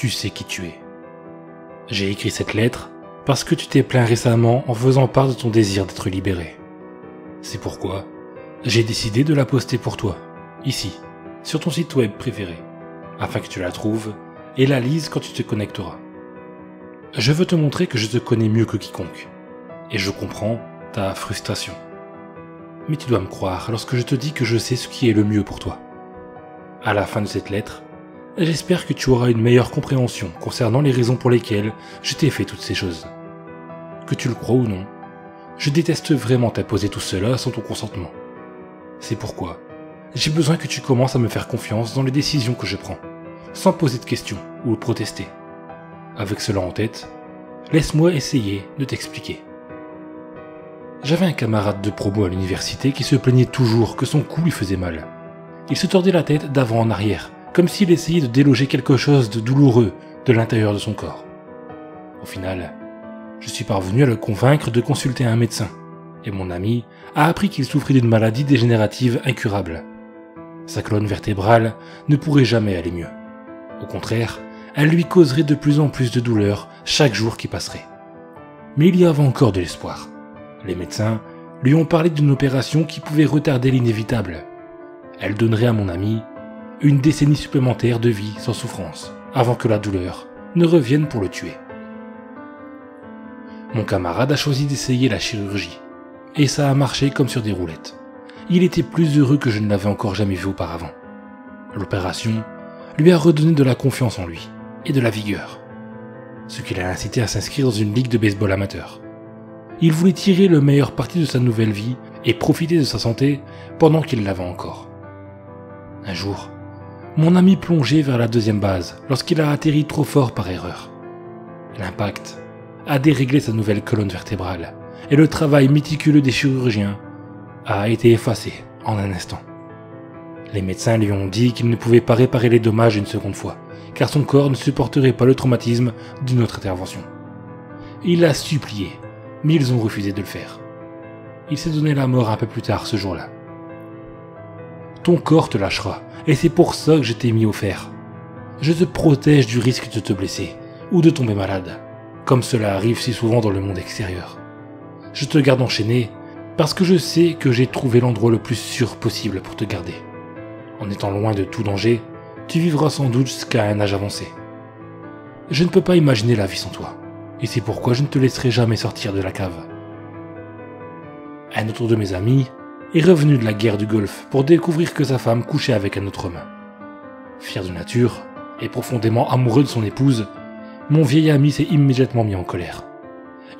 tu sais qui tu es. J'ai écrit cette lettre parce que tu t'es plaint récemment en faisant part de ton désir d'être libéré. C'est pourquoi j'ai décidé de la poster pour toi, ici, sur ton site web préféré, afin que tu la trouves et la lises quand tu te connecteras. Je veux te montrer que je te connais mieux que quiconque, et je comprends ta frustration. Mais tu dois me croire lorsque je te dis que je sais ce qui est le mieux pour toi. À la fin de cette lettre, j'espère que tu auras une meilleure compréhension concernant les raisons pour lesquelles je t'ai fait toutes ces choses. Que tu le crois ou non, je déteste vraiment t'imposer tout cela sans ton consentement. C'est pourquoi j'ai besoin que tu commences à me faire confiance dans les décisions que je prends, sans poser de questions ou protester. Avec cela en tête, laisse-moi essayer de t'expliquer. J'avais un camarade de promo à l'université qui se plaignait toujours que son cou lui faisait mal. Il se tordait la tête d'avant en arrière, comme s'il essayait de déloger quelque chose de douloureux de l'intérieur de son corps. Au final, je suis parvenu à le convaincre de consulter un médecin, et mon ami a appris qu'il souffrait d'une maladie dégénérative incurable. Sa colonne vertébrale ne pourrait jamais aller mieux. Au contraire, elle lui causerait de plus en plus de douleurs chaque jour qui passerait. Mais il y avait encore de l'espoir. Les médecins lui ont parlé d'une opération qui pouvait retarder l'inévitable. Elle donnerait à mon ami une décennie supplémentaire de vie sans souffrance, avant que la douleur ne revienne pour le tuer. Mon camarade a choisi d'essayer la chirurgie, et ça a marché comme sur des roulettes. Il était plus heureux que je ne l'avais encore jamais vu auparavant. L'opération lui a redonné de la confiance en lui, et de la vigueur, ce qui l'a incité à s'inscrire dans une ligue de baseball amateur. Il voulait tirer le meilleur parti de sa nouvelle vie et profiter de sa santé pendant qu'il l'avait encore. Un jour, mon ami plongeait vers la deuxième base lorsqu'il a atterri trop fort par erreur. L'impact a déréglé sa nouvelle colonne vertébrale et le travail méticuleux des chirurgiens a été effacé en un instant. Les médecins lui ont dit qu'il ne pouvait pas réparer les dommages une seconde fois, car son corps ne supporterait pas le traumatisme d'une autre intervention. Il a supplié, mais ils ont refusé de le faire. Il s'est donné la mort un peu plus tard ce jour-là. Ton corps te lâchera, et c'est pour ça que je t'ai mis au fer. Je te protège du risque de te blesser, ou de tomber malade, comme cela arrive si souvent dans le monde extérieur. Je te garde enchaîné, parce que je sais que j'ai trouvé l'endroit le plus sûr possible pour te garder. En étant loin de tout danger, tu vivras sans doute jusqu'à un âge avancé. Je ne peux pas imaginer la vie sans toi, et c'est pourquoi je ne te laisserai jamais sortir de la cave. Un autre de mes amis est revenu de la guerre du Golfe pour découvrir que sa femme couchait avec un autre homme. Fier de nature et profondément amoureux de son épouse, mon vieil ami s'est immédiatement mis en colère.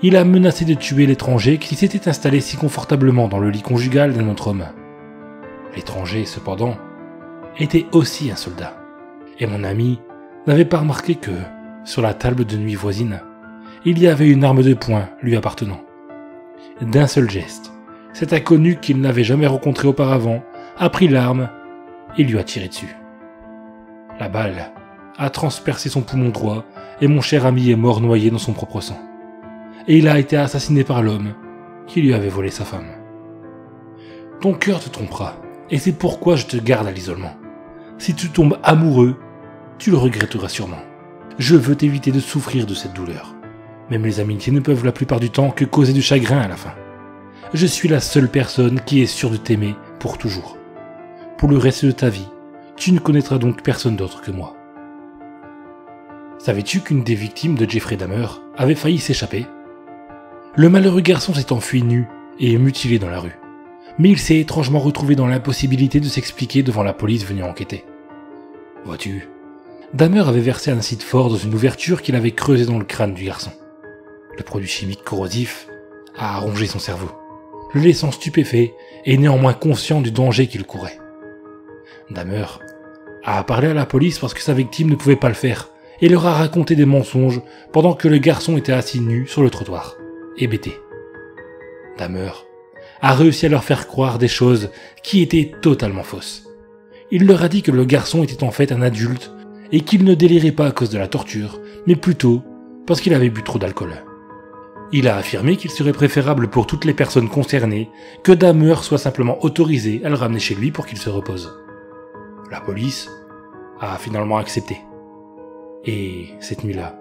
Il a menacé de tuer l'étranger qui s'était installé si confortablement dans le lit conjugal d'un autre homme. L'étranger, cependant, était aussi un soldat. Et mon ami n'avait pas remarqué que, sur la table de nuit voisine, il y avait une arme de poing lui appartenant. D'un seul geste, cet inconnu qu'il n'avait jamais rencontré auparavant a pris l'arme et lui a tiré dessus. La balle a transpercé son poumon droit et mon cher ami est mort noyé dans son propre sang. Et il a été assassiné par l'homme qui lui avait volé sa femme. Ton cœur te trompera, et c'est pourquoi je te garde à l'isolement. Si tu tombes amoureux, tu le regretteras sûrement. Je veux t'éviter de souffrir de cette douleur. Même les amitiés ne peuvent la plupart du temps que causer du chagrin à la fin. Je suis la seule personne qui est sûre de t'aimer pour toujours. Pour le reste de ta vie, tu ne connaîtras donc personne d'autre que moi. Savais-tu qu'une des victimes de Jeffrey Dahmer avait failli s'échapper ? Le malheureux garçon s'est enfui nu et mutilé dans la rue. Mais il s'est étrangement retrouvé dans l'impossibilité de s'expliquer devant la police venue enquêter. Vois-tu, Dahmer avait versé un acide fort dans une ouverture qu'il avait creusée dans le crâne du garçon. Le produit chimique corrosif a rongé son cerveau, le laissant stupéfait et néanmoins conscient du danger qu'il courait. Dahmer a parlé à la police parce que sa victime ne pouvait pas le faire et leur a raconté des mensonges pendant que le garçon était assis nu sur le trottoir, hébété. Dahmer a réussi à leur faire croire des choses qui étaient totalement fausses. Il leur a dit que le garçon était en fait un adulte et qu'il ne délirait pas à cause de la torture, mais plutôt parce qu'il avait bu trop d'alcool. Il a affirmé qu'il serait préférable pour toutes les personnes concernées que Dahmer soit simplement autorisé à le ramener chez lui pour qu'il se repose. La police a finalement accepté. Et cette nuit-là,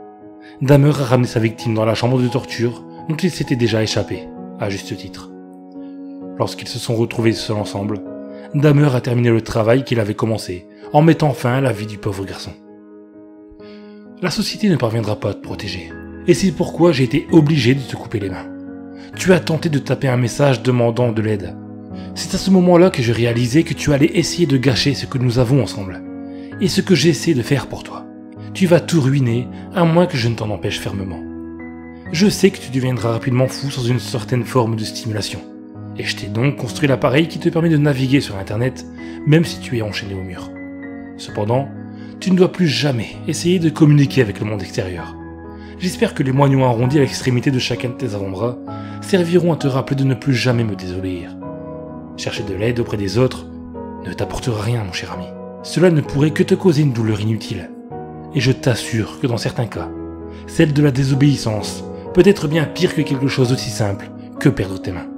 Dahmer a ramené sa victime dans la chambre de torture dont il s'était déjà échappé, à juste titre. Lorsqu'ils se sont retrouvés seuls ensemble, Dahmer a terminé le travail qu'il avait commencé en mettant fin à la vie du pauvre garçon. La société ne parviendra pas à te protéger, et c'est pourquoi j'ai été obligé de te couper les mains. Tu as tenté de taper un message demandant de l'aide. C'est à ce moment-là que je réalisais que tu allais essayer de gâcher ce que nous avons ensemble, et ce que j'essaie de faire pour toi. Tu vas tout ruiner, à moins que je ne t'en empêche fermement. Je sais que tu deviendras rapidement fou sans une certaine forme de stimulation, et je t'ai donc construit l'appareil qui te permet de naviguer sur Internet, même si tu es enchaîné au mur. Cependant, tu ne dois plus jamais essayer de communiquer avec le monde extérieur. J'espère que les moignons arrondis à l'extrémité de chacun de tes avant-bras serviront à te rappeler de ne plus jamais me désobéir. Chercher de l'aide auprès des autres ne t'apportera rien, mon cher ami. Cela ne pourrait que te causer une douleur inutile. Et je t'assure que dans certains cas, celle de la désobéissance peut être bien pire que quelque chose d'aussi simple que perdre tes mains.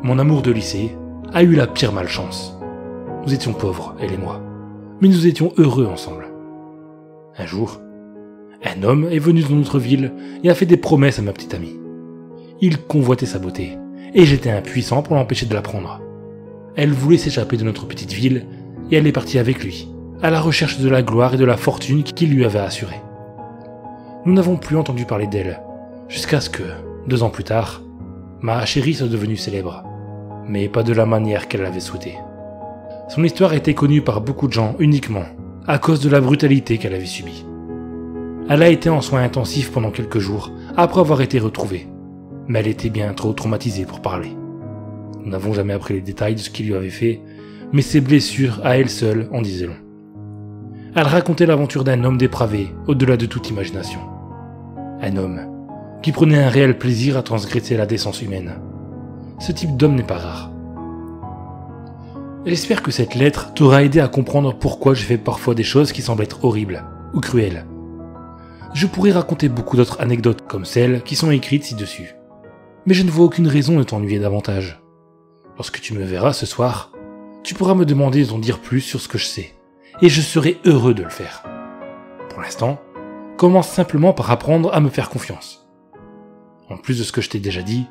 Mon amour de lycée a eu la pire malchance. Nous étions pauvres, elle et moi, mais nous étions heureux ensemble. Un jour, un homme est venu dans notre ville et a fait des promesses à ma petite amie. Il convoitait sa beauté, et j'étais impuissant pour l'empêcher de la prendre. Elle voulait s'échapper de notre petite ville, et elle est partie avec lui, à la recherche de la gloire et de la fortune qu'il lui avait assurée. Nous n'avons plus entendu parler d'elle, jusqu'à ce que, 2 ans plus tard, ma chérie soit devenue célèbre, mais pas de la manière qu'elle l'avait souhaité. Son histoire était connue par beaucoup de gens uniquement à cause de la brutalité qu'elle avait subie. Elle a été en soins intensifs pendant quelques jours après avoir été retrouvée, mais elle était bien trop traumatisée pour parler. Nous n'avons jamais appris les détails de ce qu'il lui avait fait, mais ses blessures à elle seule en disaient long. Elle racontait l'aventure d'un homme dépravé au-delà de toute imagination. Un homme qui prenait un réel plaisir à transgresser la décence humaine. Ce type d'homme n'est pas rare. J'espère que cette lettre t'aura aidé à comprendre pourquoi je fais parfois des choses qui semblent être horribles ou cruelles. Je pourrais raconter beaucoup d'autres anecdotes comme celles qui sont écrites ci-dessus. Mais je ne vois aucune raison de t'ennuyer davantage. Lorsque tu me verras ce soir, tu pourras me demander de t'en dire plus sur ce que je sais, et je serai heureux de le faire. Pour l'instant, commence simplement par apprendre à me faire confiance. En plus de ce que je t'ai déjà dit,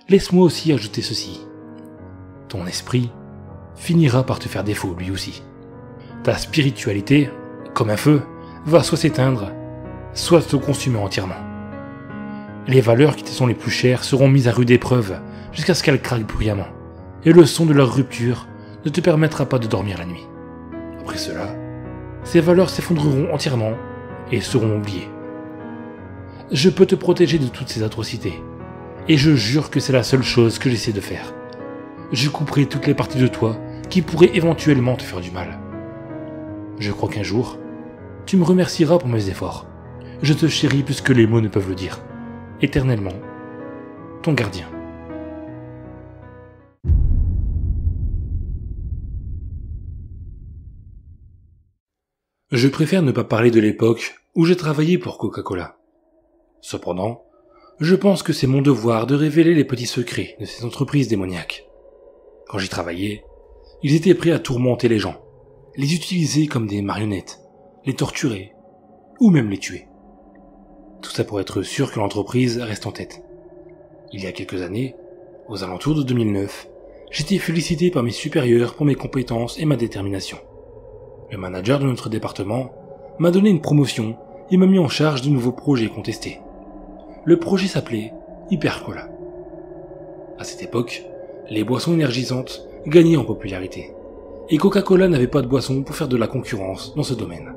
laisse-moi aussi ajouter ceci. Ton esprit finira par te faire défaut lui aussi. Ta spiritualité, comme un feu, va soit s'éteindre, soit se consumer entièrement. Les valeurs qui te sont les plus chères seront mises à rude épreuve jusqu'à ce qu'elles craquent bruyamment, et le son de leur rupture ne te permettra pas de dormir la nuit. Après cela, ces valeurs s'effondreront entièrement et seront oubliées. Je peux te protéger de toutes ces atrocités, et je jure que c'est la seule chose que j'essaie de faire. Je couperai toutes les parties de toi qui pourraient éventuellement te faire du mal. Je crois qu'un jour, tu me remercieras pour mes efforts. Je te chéris plus que les mots ne peuvent le dire. Éternellement, ton gardien. Je préfère ne pas parler de l'époque où j'ai travaillé pour Coca-Cola. Cependant, je pense que c'est mon devoir de révéler les petits secrets de ces entreprises démoniaques. Quand j'y travaillais, ils étaient prêts à tourmenter les gens, les utiliser comme des marionnettes, les torturer, ou même les tuer. Tout ça pour être sûr que l'entreprise reste en tête. Il y a quelques années, aux alentours de 2009, j'étais félicité par mes supérieurs pour mes compétences et ma détermination. Le manager de notre département m'a donné une promotion et m'a mis en charge de nouveaux projets contestés. Le projet s'appelait Hypercola. À cette époque, les boissons énergisantes gagnaient en popularité, et Coca-Cola n'avait pas de boisson pour faire de la concurrence dans ce domaine.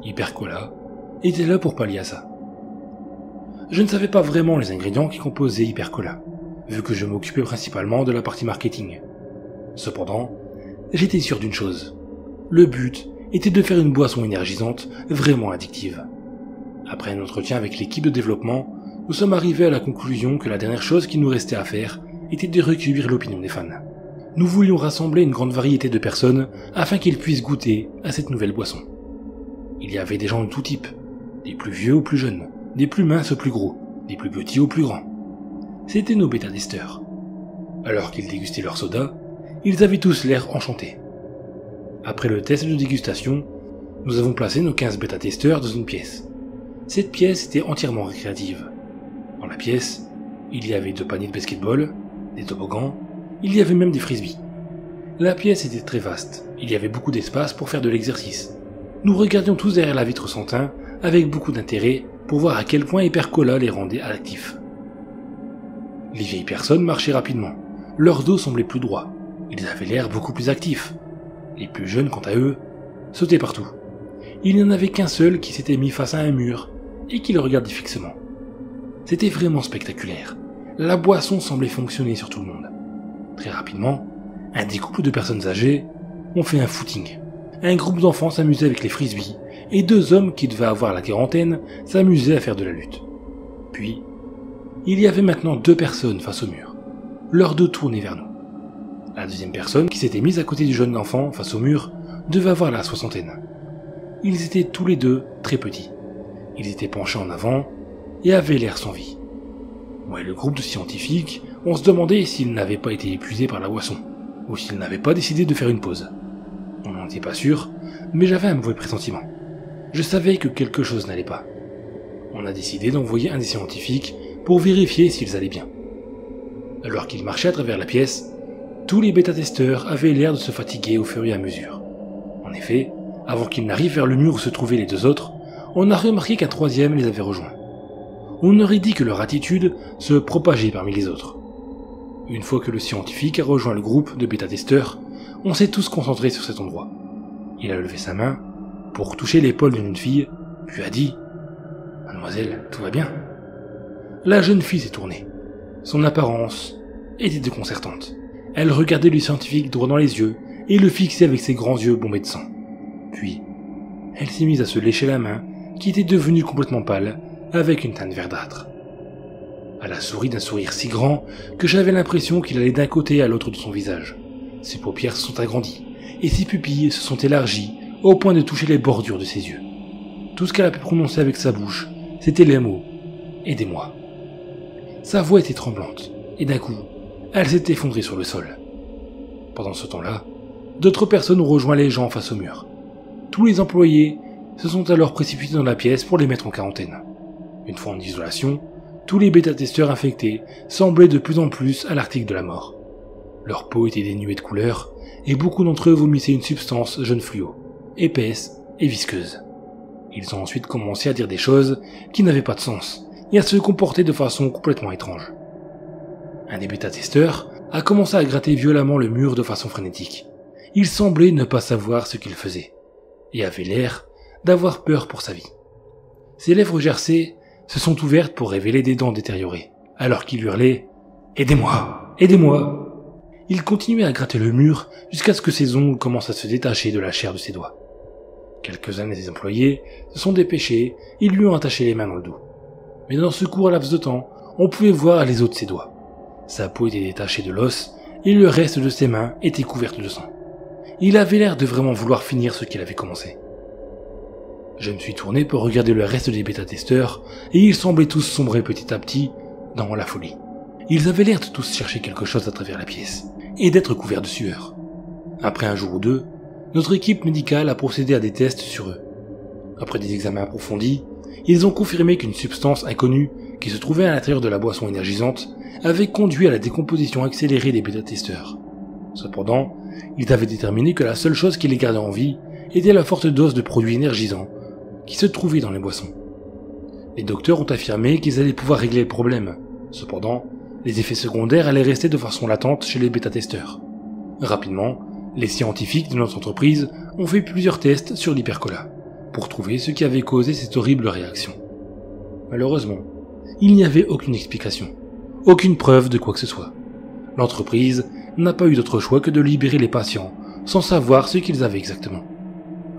Hypercola était là pour pallier à ça. Je ne savais pas vraiment les ingrédients qui composaient Hypercola, vu que je m'occupais principalement de la partie marketing. Cependant, j'étais sûr d'une chose. Le but était de faire une boisson énergisante vraiment addictive. Après un entretien avec l'équipe de développement, nous sommes arrivés à la conclusion que la dernière chose qu'il nous restait à faire était de recueillir l'opinion des fans. Nous voulions rassembler une grande variété de personnes afin qu'ils puissent goûter à cette nouvelle boisson. Il y avait des gens de tout type, des plus vieux aux plus jeunes, des plus minces aux plus gros, des plus petits aux plus grands. C'étaient nos bêta-testeurs. Alors qu'ils dégustaient leur soda, ils avaient tous l'air enchantés. Après le test de dégustation, Nous avons placé nos 15 bêta-testeurs dans une pièce. Cette pièce était entièrement récréative. Dans la pièce, il y avait 2 paniers de basketball, des toboggans, il y avait même des frisbees. La pièce était très vaste, il y avait beaucoup d'espace pour faire de l'exercice. Nous regardions tous derrière la vitre sans teint avec beaucoup d'intérêt pour voir à quel point Hypercola les rendait actifs. Les vieilles personnes marchaient rapidement, leur dos semblait plus droit, ils avaient l'air beaucoup plus actifs. Les plus jeunes, quant à eux, sautaient partout. Il n'y en avait qu'un seul qui s'était mis face à un mur et qui le regardait fixement. C'était vraiment spectaculaire. La boisson semblait fonctionner sur tout le monde. Très rapidement, un des couples de personnes âgées ont fait un footing. Un groupe d'enfants s'amusait avec les frisbees et 2 hommes qui devaient avoir la quarantaine s'amusaient à faire de la lutte. Puis, il y avait maintenant 2 personnes face au mur, leurs dos tournés vers nous. La deuxième personne qui s'était mise à côté du jeune enfant face au mur devait avoir la soixantaine. Ils étaient tous les 2 très petits. Ils étaient penchés en avant et avaient l'air sans vie. Moi et le groupe de scientifiques, on se demandait s'ils n'avaient pas été épuisés par la boisson, ou s'ils n'avaient pas décidé de faire une pause. On n'en était pas sûr, mais j'avais un mauvais pressentiment. Je savais que quelque chose n'allait pas. On a décidé d'envoyer un des scientifiques pour vérifier s'ils allaient bien. Alors qu'ils marchaient à travers la pièce, tous les bêta-testeurs avaient l'air de se fatiguer au fur et à mesure. En effet, avant qu'ils n'arrivent vers le mur où se trouvaient les 2 autres, on a remarqué qu'un 3e les avait rejoints. On aurait dit que leur attitude se propageait parmi les autres. Une fois que le scientifique a rejoint le groupe de bêta-testeurs, on s'est tous concentrés sur cet endroit. Il a levé sa main pour toucher l'épaule d'une fille, puis a dit « Mademoiselle, tout va bien ?» La jeune fille s'est tournée. Son apparence était déconcertante. Elle regardait le scientifique droit dans les yeux et le fixait avec ses grands yeux bombés de sang. Puis, elle s'est mise à se lécher la main, qui était devenue complètement pâle, avec une teinte verdâtre. Elle a souri d'un sourire si grand que j'avais l'impression qu'il allait d'un côté à l'autre de son visage. Ses paupières se sont agrandies, et ses pupilles se sont élargies au point de toucher les bordures de ses yeux. Tout ce qu'elle a pu prononcer avec sa bouche, c'était les mots « Aidez-moi ». Sa voix était tremblante, et d'un coup, elle s'est effondrée sur le sol. Pendant ce temps-là, d'autres personnes ont rejoint les gens face au mur. Tous les employés se sont alors précipités dans la pièce pour les mettre en quarantaine. Une fois en isolation, tous les bêta-testeurs infectés semblaient de plus en plus à l'article de la mort. Leur peau était dénuée de couleur, et beaucoup d'entre eux vomissaient une substance jaune fluo, épaisse et visqueuse. Ils ont ensuite commencé à dire des choses qui n'avaient pas de sens, et à se comporter de façon complètement étrange. Un des bêta-testeurs a commencé à gratter violemment le mur de façon frénétique. Il semblait ne pas savoir ce qu'il faisait, et avait l'air d'avoir peur pour sa vie. Ses lèvres gercées se sont ouvertes pour révéler des dents détériorées, alors qu'il hurlait « Aidez-moi! Aidez-moi » Il continuait à gratter le mur jusqu'à ce que ses ongles commencent à se détacher de la chair de ses doigts. Quelques-uns des employés se sont dépêchés et lui ont attaché les mains dans le dos. Mais dans ce court laps de temps, on pouvait voir les os de ses doigts. Sa peau était détachée de l'os et le reste de ses mains était couverte de sang. Il avait l'air de vraiment vouloir finir ce qu'il avait commencé. Je me suis tourné pour regarder le reste des bêta-testeurs et ils semblaient tous sombrer petit à petit dans la folie. Ils avaient l'air de tous chercher quelque chose à travers la pièce et d'être couverts de sueur. Après un jour ou 2, notre équipe médicale a procédé à des tests sur eux. Après des examens approfondis, ils ont confirmé qu'une substance inconnue qui se trouvait à l'intérieur de la boisson énergisante avait conduit à la décomposition accélérée des bêta-testeurs. Cependant, ils avaient déterminé que la seule chose qui les gardait en vie était la forte dose de produits énergisants qui se trouvait dans les boissons. Les docteurs ont affirmé qu'ils allaient pouvoir régler le problème. Cependant, les effets secondaires allaient rester de façon latente chez les bêta-testeurs. Rapidement, les scientifiques de notre entreprise ont fait plusieurs tests sur l'hypercola pour trouver ce qui avait causé cette horrible réaction. Malheureusement, il n'y avait aucune explication, aucune preuve de quoi que ce soit. L'entreprise n'a pas eu d'autre choix que de libérer les patients sans savoir ce qu'ils avaient exactement.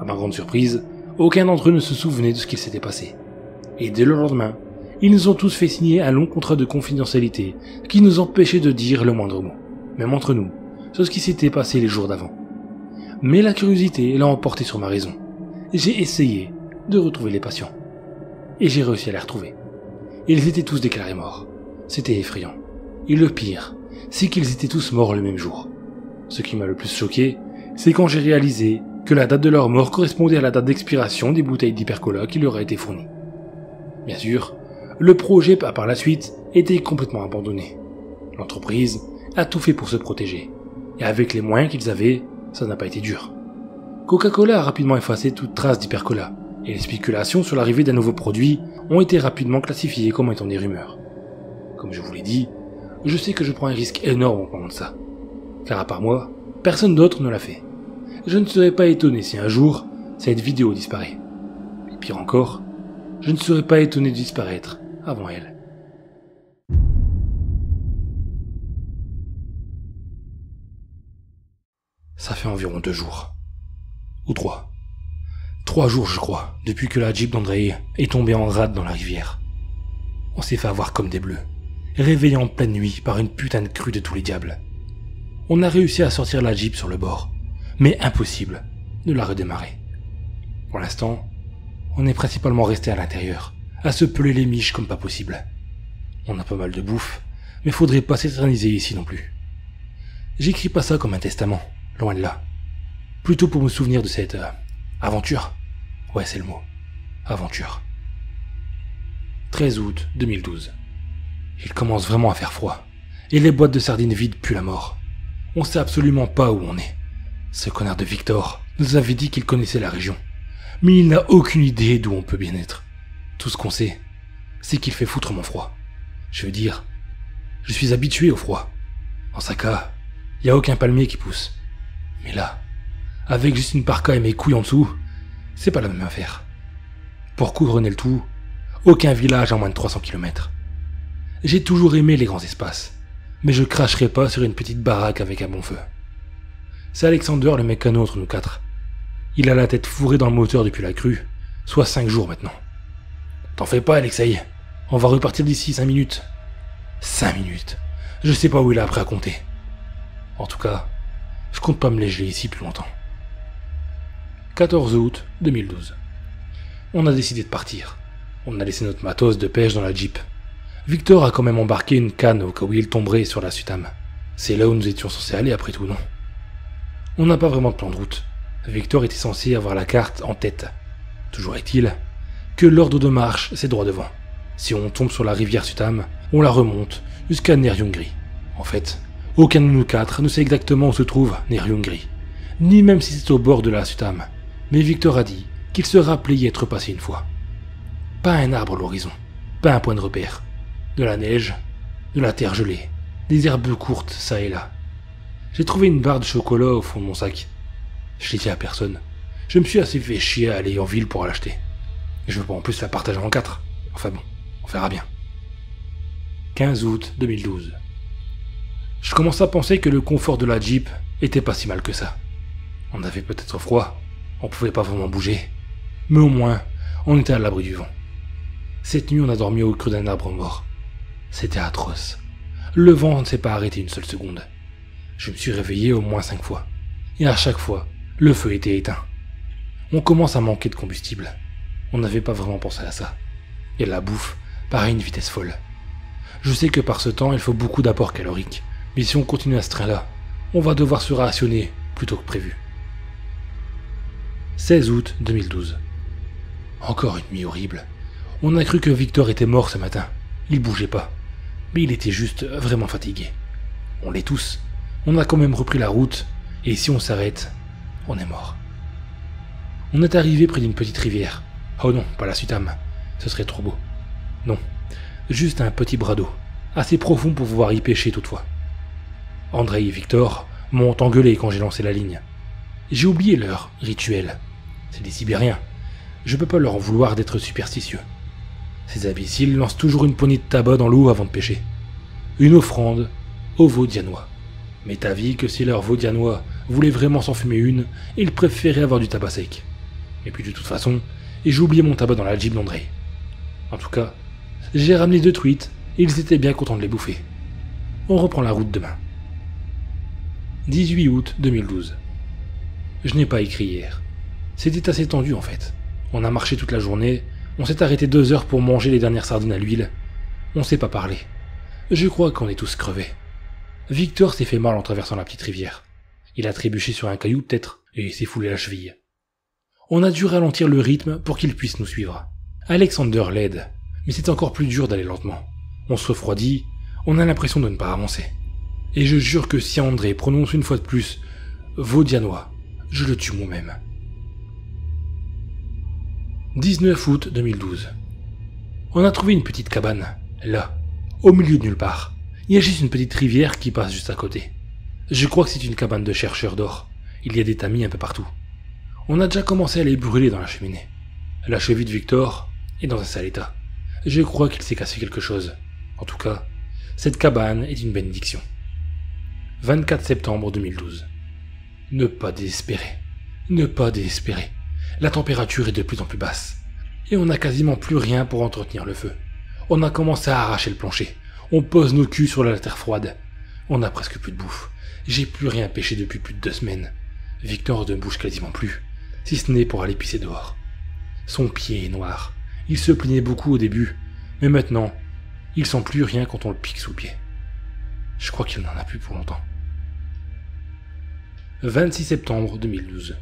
À ma grande surprise, aucun d'entre eux ne se souvenait de ce qu'il s'était passé. Et dès le lendemain, ils nous ont tous fait signer un long contrat de confidentialité qui nous empêchait de dire le moindre mot, même entre nous, sur ce qui s'était passé les jours d'avant. Mais la curiosité l'a emporté sur ma raison. J'ai essayé de retrouver les patients. Et j'ai réussi à les retrouver. Ils étaient tous déclarés morts. C'était effrayant. Et le pire, c'est qu'ils étaient tous morts le même jour. Ce qui m'a le plus choqué, c'est quand j'ai réalisé que la date de leur mort correspondait à la date d'expiration des bouteilles d'hypercola qui leur a été fournies. Bien sûr, le projet a par la suite été complètement abandonné. L'entreprise a tout fait pour se protéger, et avec les moyens qu'ils avaient, ça n'a pas été dur. Coca-Cola a rapidement effacé toute trace d'hypercola, et les spéculations sur l'arrivée d'un nouveau produit ont été rapidement classifiées comme étant des rumeurs. Comme je vous l'ai dit, je sais que je prends un risque énorme en parlant de ça, car à part moi, personne d'autre ne l'a fait. Je ne serais pas étonné si un jour, cette vidéo disparaît. Et pire encore, je ne serais pas étonné de disparaître avant elle. Ça fait environ 2 jours. Ou 3. 3 jours, je crois, depuis que la Jeep d'Andrei est tombée en rade dans la rivière. On s'est fait avoir comme des bleus, réveillés en pleine nuit par une putain de crue de tous les diables. On a réussi à sortir la Jeep sur le bord, mais impossible de la redémarrer. Pour l'instant, on est principalement resté à l'intérieur, à se peler les miches comme pas possible. On a pas mal de bouffe, mais faudrait pas s'éterniser ici non plus. J'écris pas ça comme un testament, loin de là. Plutôt pour me souvenir de cette aventure. Ouais, c'est le mot. Aventure. 13 août 2012. Il commence vraiment à faire froid, et les boîtes de sardines vides puent la mort. On sait absolument pas où on est. Ce connard de Victor nous avait dit qu'il connaissait la région, mais il n'a aucune idée d'où on peut bien être. Tout ce qu'on sait, c'est qu'il fait foutre mon froid. Je veux dire, je suis habitué au froid. En Saka, y a aucun palmier qui pousse. Mais là, avec juste une parka et mes couilles en dessous, c'est pas la même affaire. Pour couronner le tout, aucun village à moins de 300 km. J'ai toujours aimé les grands espaces, mais je cracherai pas sur une petite baraque avec un bon feu. C'est Alexander le mécano entre nous 4. Il a la tête fourrée dans le moteur depuis la crue, soit 5 jours maintenant. T'en fais pas, Alexei, on va repartir d'ici 5 minutes. 5 minutes, je sais pas où il a appris à compter. En tout cas, je compte pas me les geler ici plus longtemps. 14 août 2012. On a décidé de partir. On a laissé notre matos de pêche dans la Jeep. Victor a quand même embarqué une canne au cas où il tomberait sur la Sutam. C'est là où nous étions censés aller après tout, non? On n'a pas vraiment de plan de route. Victor était censé avoir la carte en tête. Toujours est-il que l'ordre de marche, c'est droit devant. Si on tombe sur la rivière Sutam, on la remonte jusqu'à Nerjungri. En fait, aucun de nous 4 ne sait exactement où se trouve Nerjungri, ni même si c'est au bord de la Sutam. Mais Victor a dit qu'il se rappelait y être passé une fois. Pas un arbre à l'horizon, pas un point de repère. De la neige, de la terre gelée, des herbes courtes ça et là. J'ai trouvé une barre de chocolat au fond de mon sac. Je l'ai dit à personne. Je me suis assez fait chier à aller en ville pour l'acheter. Et je veux pas en plus la partager en 4. Enfin bon, on verra bien. 15 août 2012. Je commence à penser que le confort de la Jeep était pas si mal que ça. On avait peut-être froid, on pouvait pas vraiment bouger, mais au moins, on était à l'abri du vent. Cette nuit, on a dormi au creux d'un arbre mort. C'était atroce. Le vent ne s'est pas arrêté une seule seconde. Je me suis réveillé au moins 5 fois. Et à chaque fois, le feu était éteint. On commence à manquer de combustible. On n'avait pas vraiment pensé à ça. Et la bouffe part à une vitesse folle. Je sais que par ce temps, il faut beaucoup d'apports caloriques. Mais si on continue à ce train-là, on va devoir se rationner plutôt que prévu. 16 août 2012. Encore une nuit horrible. On a cru que Victor était mort ce matin. Il bougeait pas. Mais il était juste vraiment fatigué. On l'est tous. On a quand même repris la route, et si on s'arrête, on est mort. On est arrivé près d'une petite rivière. Oh non, pas la Sutam. Ce serait trop beau. Non, juste un petit bras d'eau, assez profond pour pouvoir y pêcher toutefois. Andrei et Victor m'ont engueulé quand j'ai lancé la ligne. J'ai oublié leur rituel. C'est des Sibériens. Je peux pas leur en vouloir d'être superstitieux. Ces imbéciles lancent toujours une poignée de tabac dans l'eau avant de pêcher. Une offrande aux veaux dianois. Mais t'avis que si leur veau dianois voulait vraiment s'en fumer une, ils préféraient avoir du tabac sec. Et puis de toute façon, j'ai oublié mon tabac dans la Jeep d'Andrei. En tout cas, j'ai ramené 2 truites et ils étaient bien contents de les bouffer. On reprend la route demain. 18 août 2012. Je n'ai pas écrit hier. C'était assez tendu en fait. On a marché toute la journée, on s'est arrêté 2 heures pour manger les dernières sardines à l'huile. On s'est pas parlé. Je crois qu'on est tous crevés. Victor s'est fait mal en traversant la petite rivière. Il a trébuché sur un caillou peut-être, et s'est foulé la cheville. On a dû ralentir le rythme pour qu'il puisse nous suivre. Alexander l'aide, mais c'est encore plus dur d'aller lentement. On se refroidit, on a l'impression de ne pas avancer. Et je jure que si André prononce une fois de plus « Vaudianois », je le tue moi-même. 19 août 2012. On a trouvé une petite cabane, là, au milieu de nulle part. Il y a juste une petite rivière qui passe juste à côté. Je crois que c'est une cabane de chercheurs d'or. Il y a des tamis un peu partout. On a déjà commencé à les brûler dans la cheminée. La cheville de Victor est dans un sale état. Je crois qu'il s'est cassé quelque chose. En tout cas, cette cabane est une bénédiction. 24 septembre 2012. Ne pas désespérer. Ne pas désespérer. La température est de plus en plus basse. Et on n'a quasiment plus rien pour entretenir le feu. On a commencé à arracher le plancher. On pose nos culs sur la terre froide. On n'a presque plus de bouffe. J'ai plus rien pêché depuis plus de 2 semaines. Victor ne bouge quasiment plus, si ce n'est pour aller pisser dehors. Son pied est noir. Il se plaignait beaucoup au début, mais maintenant, il sent plus rien quand on le pique sous le pied. Je crois qu'il n'en a plus pour longtemps. 26 septembre 2012.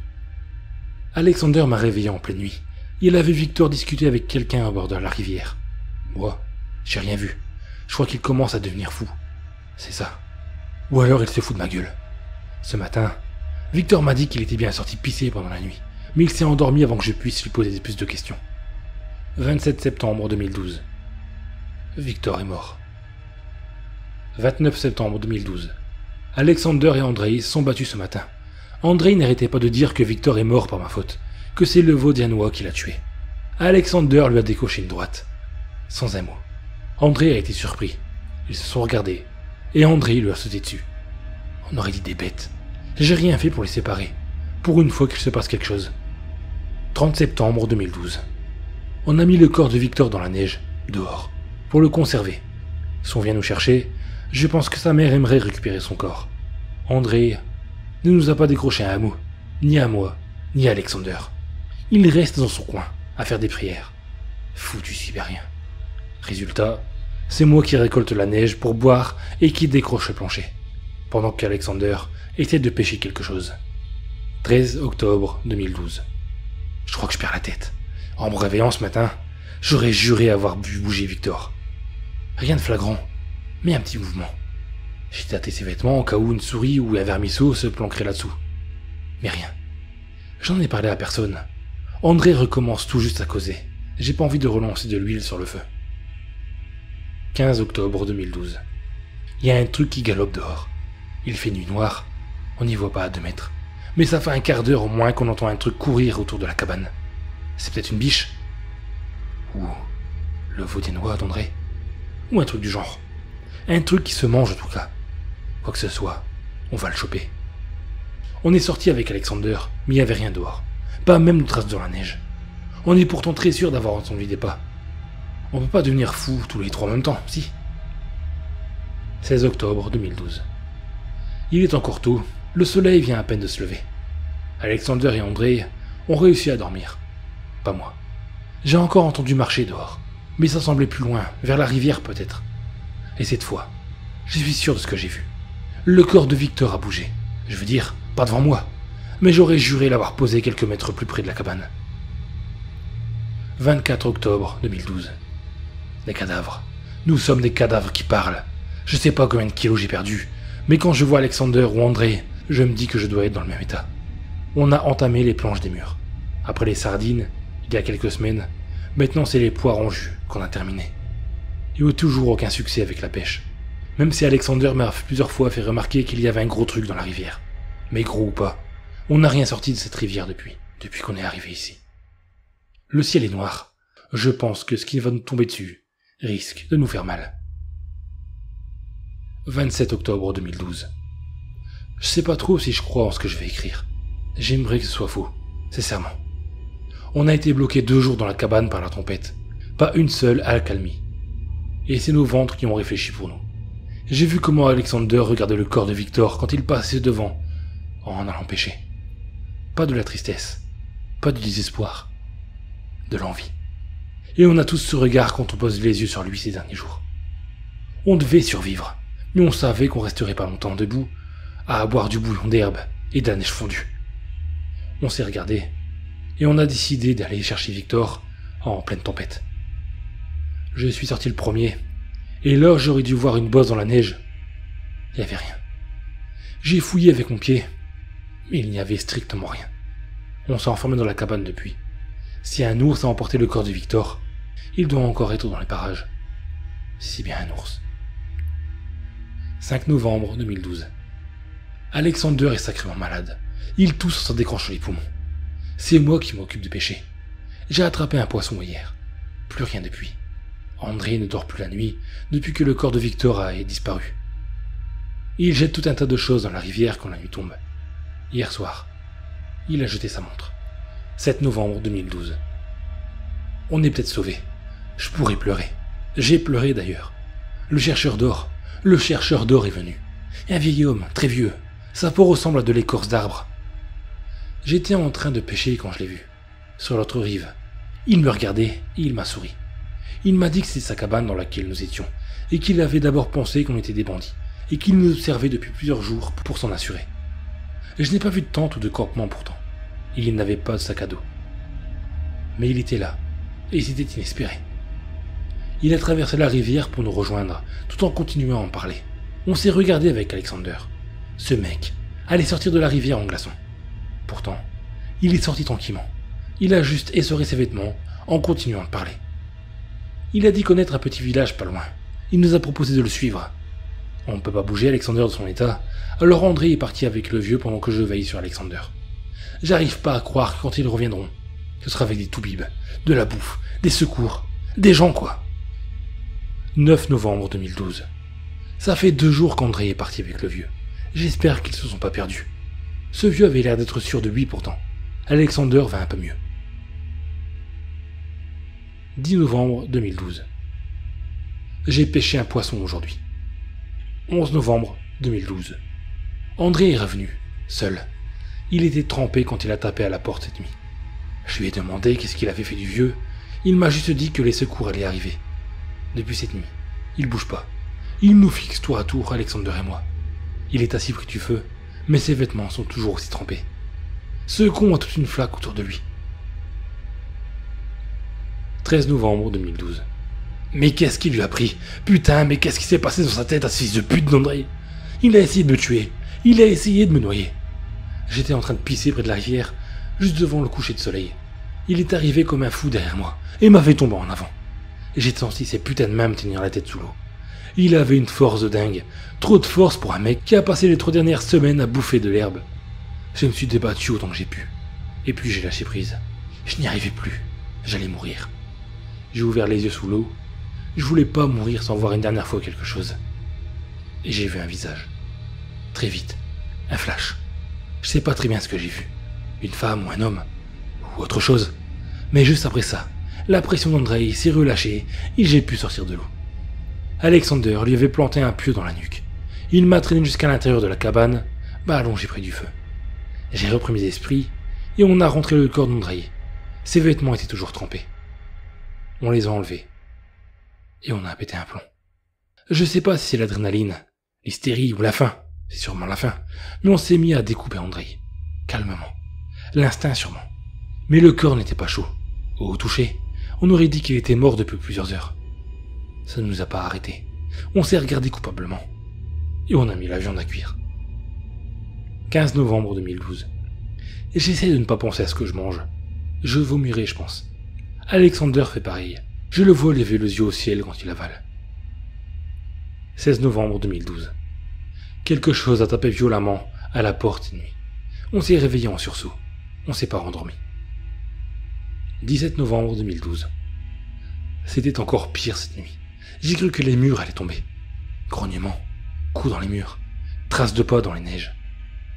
Alexander m'a réveillé en pleine nuit. Il a vu Victor discuter avec quelqu'un à bord de la rivière. Moi, j'ai rien vu. Je crois qu'il commence à devenir fou. C'est ça. Ou alors il se fout de ma gueule. Ce matin, Victor m'a dit qu'il était bien sorti pisser pendant la nuit, mais il s'est endormi avant que je puisse lui poser plus de questions. 27 septembre 2012. Victor est mort. 29 septembre 2012. Alexander et Andrei se sont battus ce matin. Andrei n'arrêtait pas de dire que Victor est mort par ma faute, que c'est le Vaudianois qui l'a tué. Alexander lui a décoché une droite. Sans un mot. Andrei a été surpris. Ils se sont regardés, et Andrei lui a sauté dessus. On aurait dit des bêtes. J'ai rien fait pour les séparer. Pour une fois qu'il se passe quelque chose. 30 septembre 2012. On a mis le corps de Victor dans la neige, dehors, pour le conserver. Si on vient nous chercher, je pense que sa mère aimerait récupérer son corps. Andrei ne nous a pas décroché un mot, ni à moi, ni à Alexander. Il reste dans son coin, à faire des prières. Foutu sibérien. Résultat, c'est moi qui récolte la neige pour boire et qui décroche le plancher, pendant qu'Alexander essaie de pêcher quelque chose. 13 octobre 2012. Je crois que je perds la tête. En me réveillant ce matin, j'aurais juré avoir vu bouger Victor. Rien de flagrant, mais un petit mouvement. J'ai tâté ses vêtements au cas où une souris ou un vermisseau se planquerait là-dessous. Mais rien. J'en ai parlé à personne. André recommence tout juste à causer. J'ai pas envie de relancer de l'huile sur le feu. 15 octobre 2012. Il y a un truc qui galope dehors. Il fait nuit noire. On n'y voit pas à 2 mètres. Mais ça fait un quart d'heure au moins qu'on entend un truc courir autour de la cabane. C'est peut-être une biche. Ou le Vaudianois d'André. Ou un truc du genre. Un truc qui se mange en tout cas. Quoi que ce soit, on va le choper. On est sorti avec Alexander, mais il n'y avait rien dehors. Pas même de traces dans la neige. On est pourtant très sûr d'avoir entendu des pas. On peut pas devenir fou tous les 3 en même temps, si. 16 octobre 2012. Il est encore tôt, le soleil vient à peine de se lever. Alexander et André ont réussi à dormir. Pas moi. J'ai encore entendu marcher dehors, mais ça semblait plus loin, vers la rivière peut-être. Et cette fois, je suis sûr de ce que j'ai vu. Le corps de Victor a bougé. Je veux dire, pas devant moi, mais j'aurais juré l'avoir posé quelques mètres plus près de la cabane. 24 octobre 2012. Des cadavres. Nous sommes des cadavres qui parlent. Je sais pas combien de kilos j'ai perdu, mais quand je vois Alexander ou André, je me dis que je dois être dans le même état. On a entamé les planches des murs. Après les sardines, il y a quelques semaines, maintenant c'est les poires en jus qu'on a terminé. Il n'y a toujours aucun succès avec la pêche. Même si Alexander m'a plusieurs fois fait remarquer qu'il y avait un gros truc dans la rivière. Mais gros ou pas, on n'a rien sorti de cette rivière depuis qu'on est arrivé ici. Le ciel est noir. Je pense que ce qui va nous tomber dessus risque de nous faire mal. 27 octobre 2012. Je sais pas trop si je crois en ce que je vais écrire. J'aimerais que ce soit faux, sincèrement. On a été bloqué 2 jours dans la cabane par la tempête. Pas une seule accalmie. Et c'est nos ventres qui ont réfléchi pour nous. J'ai vu comment Alexander regardait le corps de Victor quand il passait devant, en allant pêcher. Pas de la tristesse, pas du désespoir, de l'envie. Et on a tous ce regard quand on pose les yeux sur lui ces derniers jours. On devait survivre, mais on savait qu'on resterait pas longtemps debout, à boire du bouillon d'herbe et de la neige fondue. On s'est regardé, et on a décidé d'aller chercher Victor en pleine tempête. Je suis sorti le premier, et là j'aurais dû voir une bosse dans la neige. Il n'y avait rien. J'ai fouillé avec mon pied, mais il n'y avait strictement rien. On s'est enfermé dans la cabane depuis. Si un ours a emporté le corps de Victor, il doit encore être dans les parages. Si bien un ours. 5 novembre 2012. Alexander est sacrément malade. Il tousse en s'en décrochant les poumons. C'est moi qui m'occupe de pêcher. J'ai attrapé un poisson hier. Plus rien depuis. André ne dort plus la nuit depuis que le corps de Victor a disparu. Il jette tout un tas de choses dans la rivière quand la nuit tombe. Hier soir, il a jeté sa montre. 7 novembre 2012. On est peut-être sauvé. Je pourrais pleurer. J'ai pleuré d'ailleurs. Le chercheur d'or est venu. Un vieil homme, très vieux. Sa peau ressemble à de l'écorce d'arbre. J'étais en train de pêcher quand je l'ai vu. Sur l'autre rive. Il me regardait et il m'a souri. Il m'a dit que c'était sa cabane dans laquelle nous étions, et qu'il avait d'abord pensé qu'on était des bandits, et qu'il nous observait depuis plusieurs jours pour s'en assurer. Je n'ai pas vu de tente ou de campement pourtant. Il n'avait pas de sac à dos. Mais il était là, et c'était inespéré. Il a traversé la rivière pour nous rejoindre, tout en continuant à en parler. On s'est regardé avec Alexander. Ce mec allait sortir de la rivière en glaçon. Pourtant, il est sorti tranquillement. Il a juste essoré ses vêtements en continuant de parler. Il a dit connaître un petit village pas loin. Il nous a proposé de le suivre. On ne peut pas bouger Alexander de son état, alors André est parti avec le vieux pendant que je veille sur Alexander. J'arrive pas à croire que quand ils reviendront, ce sera avec des toubibs, de la bouffe, des secours, des gens quoi. 9 novembre 2012. Ça fait 2 jours qu'André est parti avec le vieux. J'espère qu'ils se sont pas perdus. Ce vieux avait l'air d'être sûr de lui pourtant. Alexander va un peu mieux. 10 novembre 2012. J'ai pêché un poisson aujourd'hui. 11 novembre 2012. André est revenu, seul. Il était trempé quand il a tapé à la porte cette nuit. Je lui ai demandé qu'est-ce qu'il avait fait du vieux. Il m'a juste dit que les secours allaient arriver. Depuis cette nuit, il bouge pas. Il nous fixe tour à tour, Alexander et moi. Il est assis près du feu, mais ses vêtements sont toujours aussi trempés. Ce con a toute une flaque autour de lui. 13 novembre 2012. Mais qu'est-ce qui lui a pris? Putain, mais qu'est-ce qui s'est passé dans sa tête à ce fils de pute d'André? Il a essayé de me tuer. Il a essayé de me noyer. J'étais en train de pisser près de la rivière, juste devant le coucher de soleil. Il est arrivé comme un fou derrière moi, et m'a fait tomber en avant. J'ai senti ses putains de mains me tenir la tête sous l'eau. Il avait une force de dingue. Trop de force pour un mec qui a passé les 3 dernières semaines à bouffer de l'herbe. Je me suis débattu autant que j'ai pu. Et puis j'ai lâché prise. Je n'y arrivais plus. J'allais mourir. J'ai ouvert les yeux sous l'eau. Je voulais pas mourir sans voir une dernière fois quelque chose. Et j'ai vu un visage. Très vite. Un flash. Je sais pas très bien ce que j'ai vu. Une femme ou un homme. Ou autre chose. Mais juste après ça, la pression d'André s'est relâchée et j'ai pu sortir de l'eau. Alexander lui avait planté un pieu dans la nuque. Il m'a traîné jusqu'à l'intérieur de la cabane, allongé près du feu. J'ai repris mes esprits et on a rentré le corps d'André. Ses vêtements étaient toujours trempés. On les a enlevés. Et on a pété un plomb. Je sais pas si c'est l'adrénaline, l'hystérie ou la faim. C'est sûrement la faim. Mais on s'est mis à découper André. Calmement. L'instinct sûrement. Mais le corps n'était pas chaud. Au toucher, on aurait dit qu'il était mort depuis plusieurs heures. Ça ne nous a pas arrêtés. On s'est regardé coupablement. Et on a mis la viande à cuire. 15 novembre 2012. J'essaie de ne pas penser à ce que je mange. Je vomirai, je pense. Alexander fait pareil. Je le vois lever les yeux au ciel quand il avale. 16 novembre 2012. Quelque chose a tapé violemment à la porte cette nuit. On s'est réveillé en sursaut. On s'est pas rendormi. 17 novembre 2012. C'était encore pire cette nuit. J'ai cru que les murs allaient tomber. Grognements, coups dans les murs, traces de pas dans les neiges.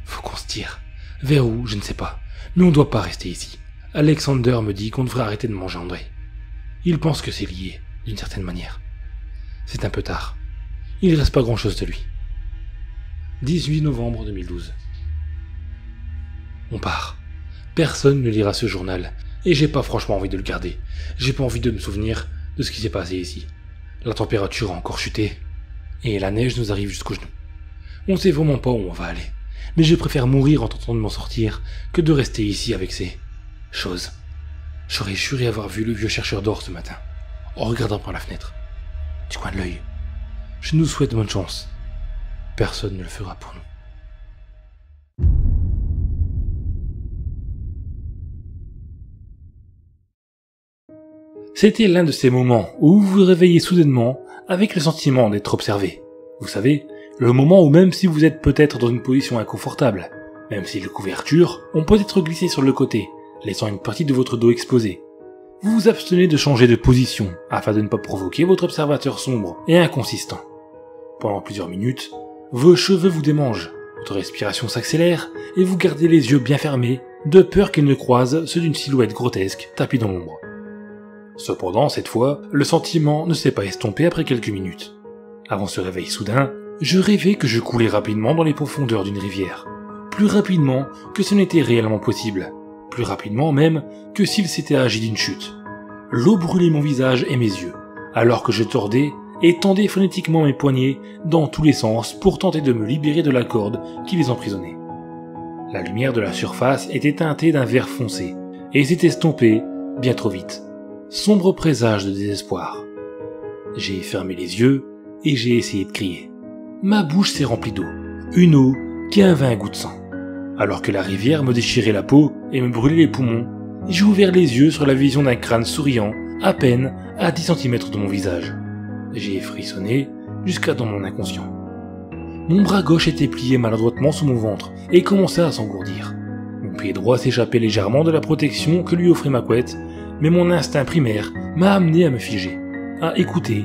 Faut qu'on se tire. Vers où, je ne sais pas. Mais on doit pas rester ici. Alexander me dit qu'on devrait arrêter de manger André. Il pense que c'est lié, d'une certaine manière. C'est un peu tard. Il ne reste pas grand-chose de lui. 18 novembre 2012. On part. Personne ne lira ce journal, et j'ai pas franchement envie de le garder. J'ai pas envie de me souvenir de ce qui s'est passé ici. La température a encore chuté, et la neige nous arrive jusqu'aux genoux. On sait vraiment pas où on va aller, mais je préfère mourir en tentant de m'en sortir que de rester ici avec ces Chose. J'aurais juré avoir vu le vieux chercheur d'or ce matin, en regardant par la fenêtre, du coin de l'œil. Je nous souhaite bonne chance. Personne ne le fera pour nous. C'était l'un de ces moments où vous vous réveillez soudainement avec le sentiment d'être observé. Vous savez, le moment où même si vous êtes peut-être dans une position inconfortable, même si les couvertures ont peut-être glissé sur le côté, laissant une partie de votre dos exposée, vous vous abstenez de changer de position afin de ne pas provoquer votre observateur sombre et inconsistant. Pendant plusieurs minutes, vos cheveux vous démangent, votre respiration s'accélère et vous gardez les yeux bien fermés de peur qu'ils ne croisent ceux d'une silhouette grotesque tapie dans l'ombre. Cependant, cette fois, le sentiment ne s'est pas estompé après quelques minutes. Avant ce réveil soudain, je rêvais que je coulais rapidement dans les profondeurs d'une rivière. Plus rapidement que ce n'était réellement possible. Plus rapidement même que s'il s'était agi d'une chute. L'eau brûlait mon visage et mes yeux, alors que je tordais et tendais frénétiquement mes poignets dans tous les sens pour tenter de me libérer de la corde qui les emprisonnait. La lumière de la surface était teintée d'un vert foncé et s'est estompée bien trop vite. Sombre présage de désespoir. J'ai fermé les yeux et j'ai essayé de crier. Ma bouche s'est remplie d'eau, une eau qui avait un goût de sang. Alors que la rivière me déchirait la peau et me brûlait les poumons, j'ai ouvert les yeux sur la vision d'un crâne souriant, à peine à 10 cm de mon visage. J'ai frissonné jusqu'à dans mon inconscient. Mon bras gauche était plié maladroitement sous mon ventre et commençait à s'engourdir. Mon pied droit s'échappait légèrement de la protection que lui offrait ma couette, mais mon instinct primaire m'a amené à me figer, à écouter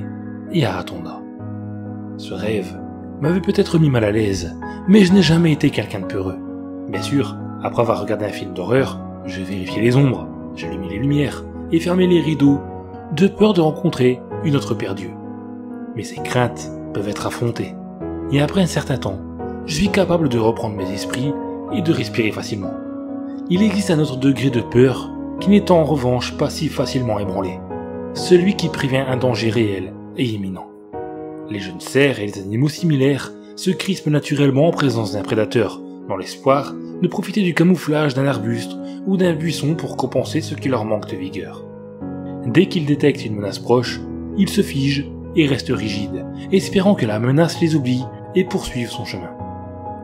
et à attendre. Ce rêve m'avait peut-être mis mal à l'aise, mais je n'ai jamais été quelqu'un de peureux. Bien sûr, après avoir regardé un film d'horreur, je vérifiais les ombres, j'allumais les lumières et fermais les rideaux, de peur de rencontrer une autre paire d'yeux. Mais ces craintes peuvent être affrontées, et après un certain temps, je suis capable de reprendre mes esprits et de respirer facilement. Il existe un autre degré de peur qui n'est en revanche pas si facilement ébranlé, celui qui prévient un danger réel et imminent. Les jeunes cerfs et les animaux similaires se crispent naturellement en présence d'un prédateur, dans l'espoir de profiter du camouflage d'un arbuste ou d'un buisson pour compenser ce qui leur manque de vigueur. Dès qu'ils détectent une menace proche, ils se figent et restent rigides, espérant que la menace les oublie et poursuivent son chemin.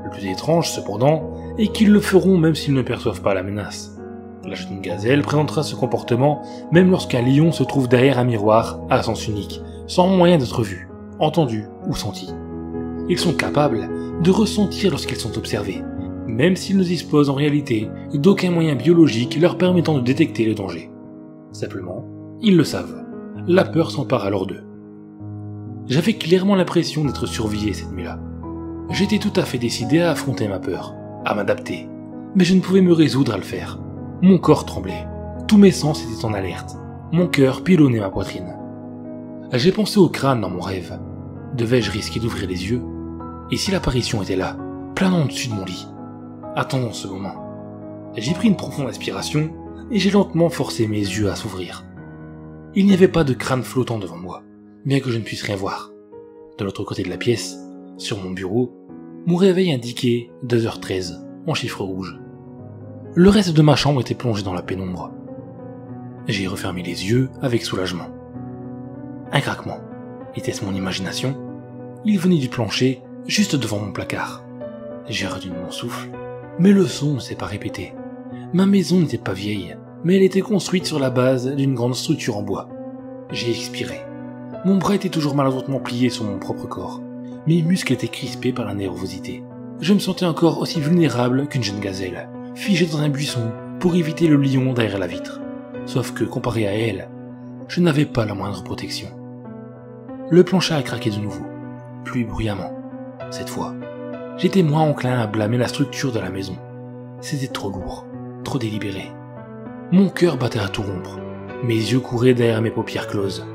Le plus étrange, cependant, est qu'ils le feront même s'ils ne perçoivent pas la menace. La jeune gazelle présentera ce comportement même lorsqu'un lion se trouve derrière un miroir à sens unique, sans moyen d'être vu, entendu ou senti. Ils sont capables de ressentir lorsqu'ils sont observés, même s'ils ne disposent en réalité d'aucun moyen biologique leur permettant de détecter le danger. Simplement, ils le savent. La peur s'empare alors d'eux. J'avais clairement l'impression d'être surveillé cette nuit-là. J'étais tout à fait décidé à affronter ma peur, à m'adapter, mais je ne pouvais me résoudre à le faire. Mon corps tremblait, tous mes sens étaient en alerte, mon cœur pilonnait ma poitrine. J'ai pensé au crâne dans mon rêve. Devais-je risquer d'ouvrir les yeux? Et si l'apparition était là, planant au-dessus de mon lit? Attendons ce moment. J'ai pris une profonde inspiration et j'ai lentement forcé mes yeux à s'ouvrir. Il n'y avait pas de crâne flottant devant moi, bien que je ne puisse rien voir. De l'autre côté de la pièce, sur mon bureau, mon réveil indiquait 2h13 en chiffres rouges. Le reste de ma chambre était plongé dans la pénombre. J'ai refermé les yeux avec soulagement. Un craquement. Était-ce mon imagination? Il venait du plancher, juste devant mon placard. J'ai retenu mon souffle, mais le son ne s'est pas répété. Ma maison n'était pas vieille, mais elle était construite sur la base d'une grande structure en bois. J'ai expiré. Mon bras était toujours maladroitement plié sur mon propre corps. Mes muscles étaient crispés par la nervosité. Je me sentais encore aussi vulnérable qu'une jeune gazelle, figée dans un buisson pour éviter le lion derrière la vitre. Sauf que, comparé à elle, je n'avais pas la moindre protection. Le plancher a craqué de nouveau, plus bruyamment. Cette fois, j'étais moins enclin à blâmer la structure de la maison. C'était trop lourd, trop délibéré. Mon cœur battait à tout rompre. Mes yeux couraient derrière mes paupières closes.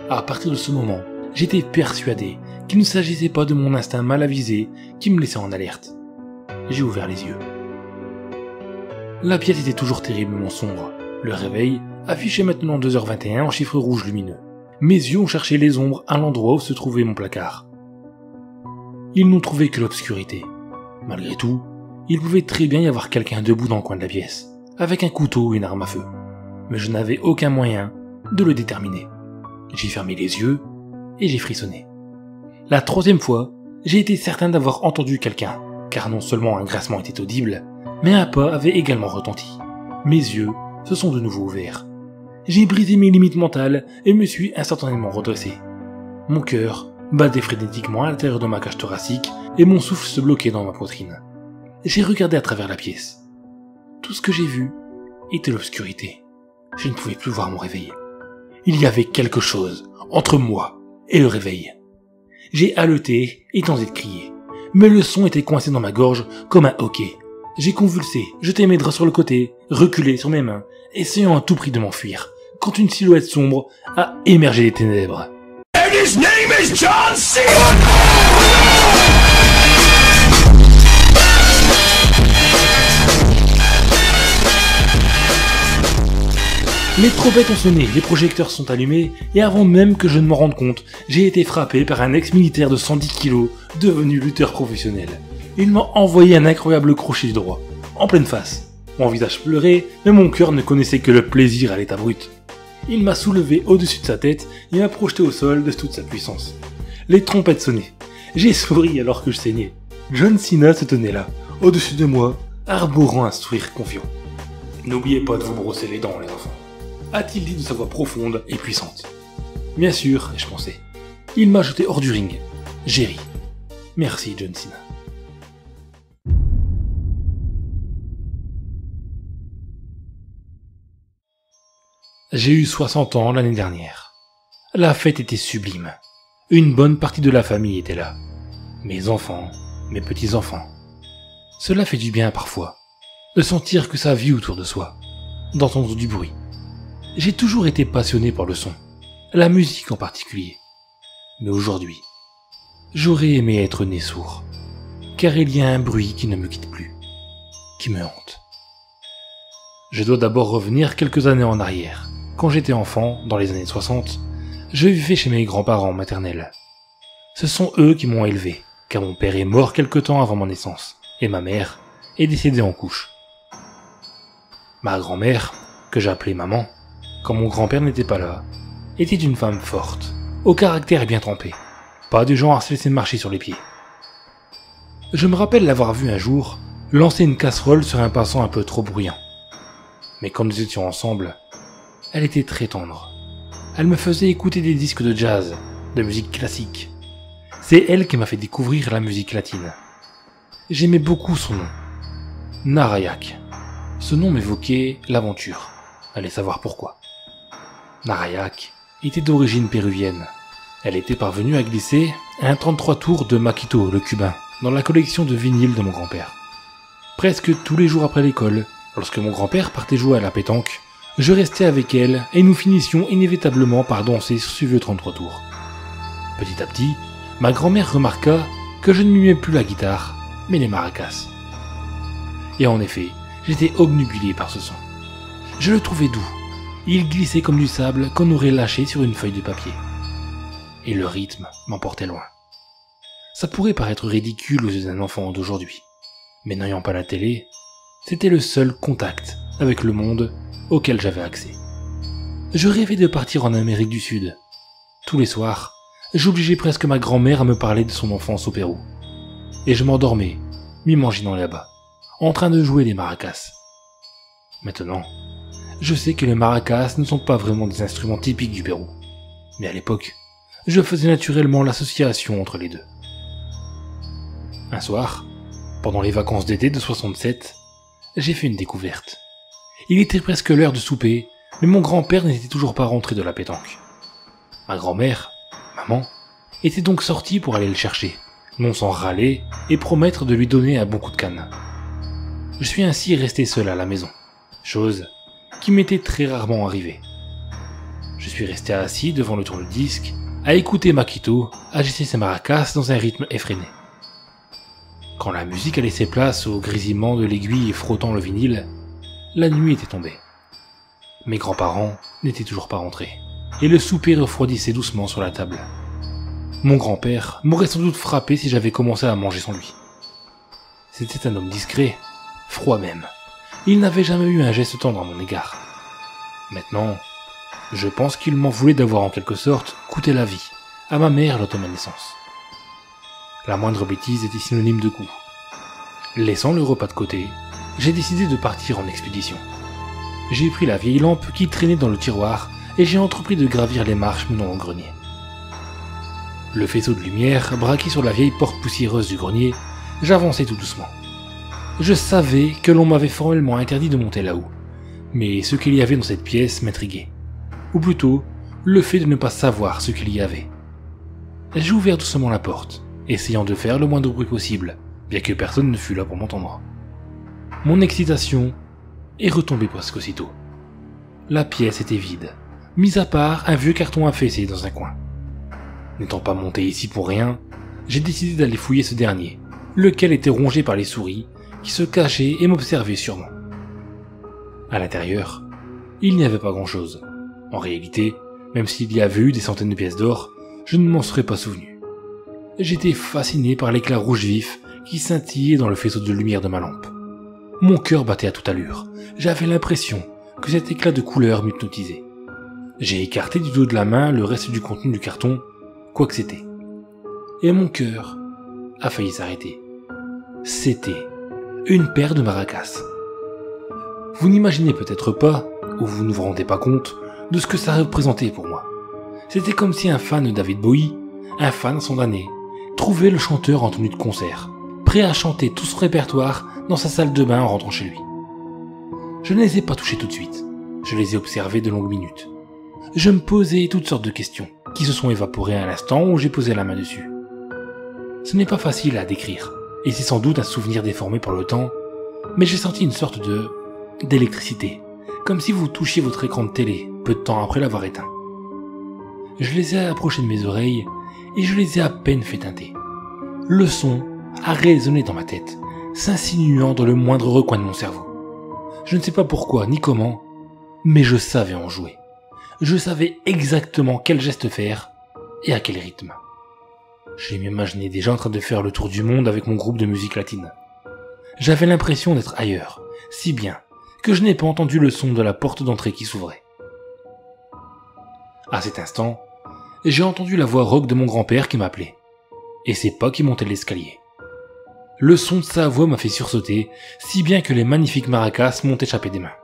À partir de ce moment, j'étais persuadé qu'il ne s'agissait pas de mon instinct mal avisé qui me laissait en alerte. J'ai ouvert les yeux. La pièce était toujours terriblement sombre. Le réveil affichait maintenant 2h21 en chiffres rouges lumineux. Mes yeux ont cherché les ombres à l'endroit où se trouvait mon placard. Ils n'ont trouvé que l'obscurité. Malgré tout, il pouvait très bien y avoir quelqu'un debout dans le coin de la pièce, avec un couteau ou une arme à feu. mais je n'avais aucun moyen de le déterminer. J'ai fermé les yeux et j'ai frissonné. La troisième fois, j'ai été certain d'avoir entendu quelqu'un, car non seulement un grincement était audible, mais un pas avait également retenti. Mes yeux se sont de nouveau ouverts. J'ai brisé mes limites mentales et me suis instantanément redressé. Mon cœur battait frénétiquement à l'intérieur de ma cage thoracique et mon souffle se bloquait dans ma poitrine. J'ai regardé à travers la pièce. Tout ce que j'ai vu était l'obscurité. Je ne pouvais plus voir mon réveil. Il y avait quelque chose entre moi et le réveil. J'ai haleté et tenté de crier, mais le son était coincé dans ma gorge comme un hoquet. J'ai convulsé, jeté mes draps sur le côté, reculé sur mes mains, essayant à tout prix de m'enfuir, quand une silhouette sombre a émergé des ténèbres. And his name is John C. Les trompettes ont sonné, les projecteurs sont allumés, et avant même que je ne m'en rende compte, j'ai été frappé par un ex-militaire de 110 kilos, devenu lutteur professionnel. Il m'a envoyé un incroyable crochet du droit, en pleine face. Mon visage pleurait, mais mon cœur ne connaissait que le plaisir à l'état brut. Il m'a soulevé au-dessus de sa tête et m'a projeté au sol de toute sa puissance. Les trompettes sonnaient. J'ai souri alors que je saignais. John Cena se tenait là, au-dessus de moi, arborant un sourire confiant. N'oubliez pas de vous brosser les dents, les enfants, a-t-il dit de sa voix profonde et puissante. Bien sûr, ai-je pensé. Il m'a jeté hors du ring. J'ai ri. Merci, John Cena. J'ai eu 60 ans l'année dernière. La fête était sublime. Une bonne partie de la famille était là. Mes enfants, mes petits-enfants. Cela fait du bien parfois, de sentir que ça vit autour de soi, d'entendre du bruit. J'ai toujours été passionné par le son, la musique en particulier. Mais aujourd'hui, j'aurais aimé être né sourd, car il y a un bruit qui ne me quitte plus, qui me hante. Je dois d'abord revenir quelques années en arrière. Quand j'étais enfant, dans les années 60, je vivais chez mes grands-parents maternels. Ce sont eux qui m'ont élevé, car mon père est mort quelque temps avant ma naissance, et ma mère est décédée en couche. Ma grand-mère, que j'appelais maman, quand mon grand-père n'était pas là, était une femme forte, au caractère bien trempé, pas du genre à se laisser marcher sur les pieds. Je me rappelle l'avoir vue un jour lancer une casserole sur un passant un peu trop bruyant. Mais quand nous étions ensemble, elle était très tendre. Elle me faisait écouter des disques de jazz, de musique classique. C'est elle qui m'a fait découvrir la musique latine. J'aimais beaucoup son nom, Narayac. Ce nom m'évoquait l'aventure. Allez savoir pourquoi. Narayac était d'origine péruvienne. Elle était parvenue à glisser un 33 tours de Maquito, le cubain, dans la collection de vinyles de mon grand-père. Presque tous les jours après l'école, lorsque mon grand-père partait jouer à la pétanque, je restais avec elle et nous finissions inévitablement par danser sur ce vieux 33 tours. Petit à petit, ma grand-mère remarqua que je ne mimais plus la guitare, mais les maracas. Et en effet, j'étais obnubilé par ce son. Je le trouvais doux. Il glissait comme du sable qu'on aurait lâché sur une feuille de papier. Et le rythme m'emportait loin. Ça pourrait paraître ridicule aux yeux d'un enfant d'aujourd'hui, mais n'ayant pas la télé, c'était le seul contact avec le monde auquel j'avais accès. Je rêvais de partir en Amérique du Sud. Tous les soirs, j'obligeais presque ma grand-mère à me parler de son enfance au Pérou. Et je m'endormais, m'imaginant là-bas, en train de jouer les maracas. Maintenant, je sais que les maracas ne sont pas vraiment des instruments typiques du Pérou. Mais à l'époque, je faisais naturellement l'association entre les deux. Un soir, pendant les vacances d'été de 67, j'ai fait une découverte. Il était presque l'heure de souper, mais mon grand-père n'était toujours pas rentré de la pétanque. Ma grand-mère, maman, était donc sortie pour aller le chercher, non sans râler et promettre de lui donner un bon coup de canne. Je suis ainsi resté seul à la maison, chose qui m'était très rarement arrivée. Je suis resté assis devant le tourne-disque, à écouter Maquito agiter ses maracas dans un rythme effréné. Quand la musique a laissé place au grésillement de l'aiguille frottant le vinyle, la nuit était tombée. Mes grands-parents n'étaient toujours pas rentrés, et le souper refroidissait doucement sur la table. Mon grand-père m'aurait sans doute frappé si j'avais commencé à manger sans lui. C'était un homme discret, froid même. Il n'avait jamais eu un geste tendre à mon égard. Maintenant, je pense qu'il m'en voulait d'avoir en quelque sorte coûté la vie à ma mère lors de ma naissance. La moindre bêtise était synonyme de coup. Laissant le repas de côté, j'ai décidé de partir en expédition. J'ai pris la vieille lampe qui traînait dans le tiroir et j'ai entrepris de gravir les marches menant au grenier. Le faisceau de lumière braqué sur la vieille porte poussiéreuse du grenier, j'avançais tout doucement. Je savais que l'on m'avait formellement interdit de monter là-haut, mais ce qu'il y avait dans cette pièce m'intriguait. Ou plutôt, le fait de ne pas savoir ce qu'il y avait. J'ai ouvert doucement la porte, essayant de faire le moindre bruit possible, bien que personne ne fût là pour m'entendre. Mon excitation est retombée presque aussitôt. La pièce était vide, mis à part un vieux carton affaissé dans un coin. N'étant pas monté ici pour rien, j'ai décidé d'aller fouiller ce dernier, lequel était rongé par les souris, qui se cachaient et m'observaient sûrement. À l'intérieur, il n'y avait pas grand-chose. En réalité, même s'il y avait eu des centaines de pièces d'or, je ne m'en serais pas souvenu. J'étais fasciné par l'éclat rouge vif qui scintillait dans le faisceau de lumière de ma lampe. Mon cœur battait à toute allure. J'avais l'impression que cet éclat de couleur m'hypnotisait. J'ai écarté du dos de la main le reste du contenu du carton, quoi que c'était. Et mon cœur a failli s'arrêter. C'était une paire de maracas. Vous n'imaginez peut-être pas, ou vous ne vous rendez pas compte, de ce que ça représentait pour moi. C'était comme si un fan de David Bowie, un fan condamné, trouvait le chanteur en tenue de concert, prêt à chanter tout son répertoire dans sa salle de bain en rentrant chez lui. Je ne les ai pas touchés tout de suite, je les ai observés de longues minutes. Je me posais toutes sortes de questions, qui se sont évaporées à l'instant où j'ai posé la main dessus. Ce n'est pas facile à décrire, et c'est sans doute un souvenir déformé par le temps, mais j'ai senti une sorte d'électricité, comme si vous touchiez votre écran de télé, peu de temps après l'avoir éteint. Je les ai approchés de mes oreilles, et je les ai à peine fait teinter. Le son a résonné dans ma tête, s'insinuant dans le moindre recoin de mon cerveau. Je ne sais pas pourquoi ni comment, mais je savais en jouer. Je savais exactement quel geste faire et à quel rythme. Je m'imaginais déjà en train de faire le tour du monde avec mon groupe de musique latine. J'avais l'impression d'être ailleurs, si bien que je n'ai pas entendu le son de la porte d'entrée qui s'ouvrait. À cet instant, j'ai entendu la voix rauque de mon grand-père qui m'appelait, et ses pas qui montaient l'escalier. Le son de sa voix m'a fait sursauter, si bien que les magnifiques maracas m'ont échappé des mains.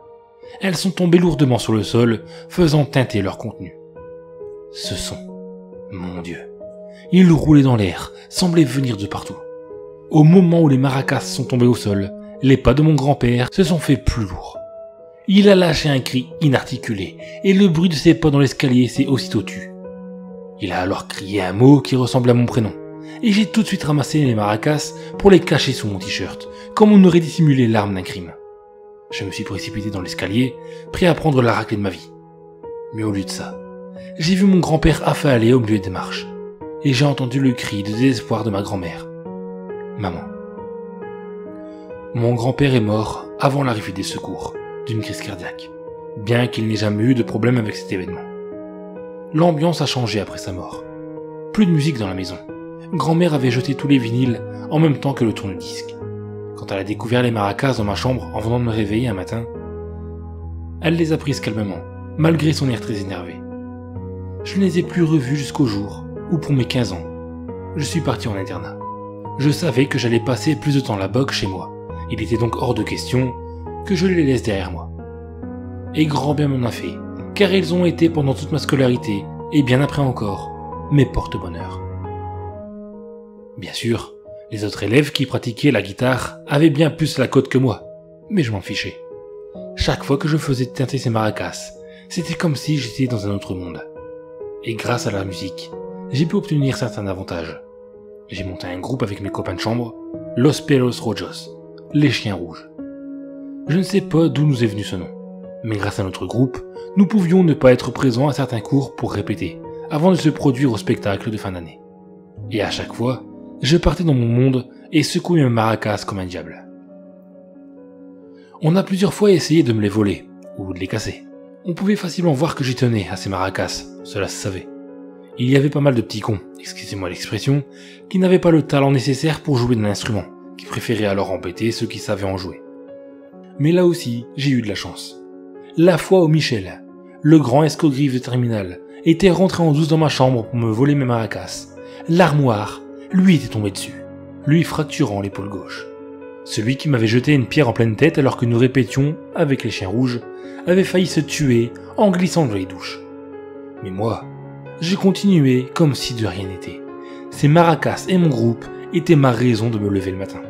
Elles sont tombées lourdement sur le sol, faisant teinter leur contenu. Ce son, mon Dieu, il roulait dans l'air, semblait venir de partout. Au moment où les maracas sont tombés au sol, les pas de mon grand-père se sont fait plus lourds. Il a lâché un cri inarticulé, et le bruit de ses pas dans l'escalier s'est aussitôt tu. Il a alors crié un mot qui ressemble à mon prénom, et j'ai tout de suite ramassé les maracas pour les cacher sous mon t-shirt, comme on aurait dissimulé l'arme d'un crime. Je me suis précipité dans l'escalier, prêt à prendre la raclée de ma vie. Mais au lieu de ça, j'ai vu mon grand-père affalé au milieu des marches, et j'ai entendu le cri de désespoir de ma grand-mère. Maman. Mon grand-père est mort avant l'arrivée des secours, d'une crise cardiaque, bien qu'il n'ait jamais eu de problème avec cet événement. L'ambiance a changé après sa mort. Plus de musique dans la maison. Grand-mère avait jeté tous les vinyles en même temps que le tourne-disque. Quand elle a découvert les maracas dans ma chambre en venant de me réveiller un matin, elle les a prises calmement, malgré son air très énervé. Je ne les ai plus revus jusqu'au jour où, pour mes 15 ans, je suis parti en internat. Je savais que j'allais passer plus de temps là-bas que chez moi. Il était donc hors de question que je les laisse derrière moi. Et grand bien m'en a fait, car ils ont été pendant toute ma scolarité, et bien après encore, mes porte-bonheur. Bien sûr, les autres élèves qui pratiquaient la guitare avaient bien plus la cote que moi, mais je m'en fichais. Chaque fois que je faisais teinter ces maracas, c'était comme si j'étais dans un autre monde. Et grâce à la musique, j'ai pu obtenir certains avantages. J'ai monté un groupe avec mes copains de chambre, Los Perros Rojos, les chiens rouges. Je ne sais pas d'où nous est venu ce nom, mais grâce à notre groupe, nous pouvions ne pas être présents à certains cours pour répéter, avant de se produire au spectacle de fin d'année. Et à chaque fois, je partais dans mon monde et secouais mes maracas comme un diable. On a plusieurs fois essayé de me les voler, ou de les casser. On pouvait facilement voir que j'y tenais à ces maracas, cela se savait. Il y avait pas mal de petits cons, excusez-moi l'expression, qui n'avaient pas le talent nécessaire pour jouer d'un instrument, qui préféraient alors embêter ceux qui savaient en jouer. Mais là aussi, j'ai eu de la chance. La fois où Michel, le grand escogriffe de terminal, était rentré en douce dans ma chambre pour me voler mes maracas. L'armoire lui était tombée dessus, lui fracturant l'épaule gauche. Celui qui m'avait jeté une pierre en pleine tête alors que nous répétions, avec les chiens rouges, avait failli se tuer en glissant dans les douches. Mais moi, j'ai continué comme si de rien n'était. Ces maracas et mon groupe étaient ma raison de me lever le matin.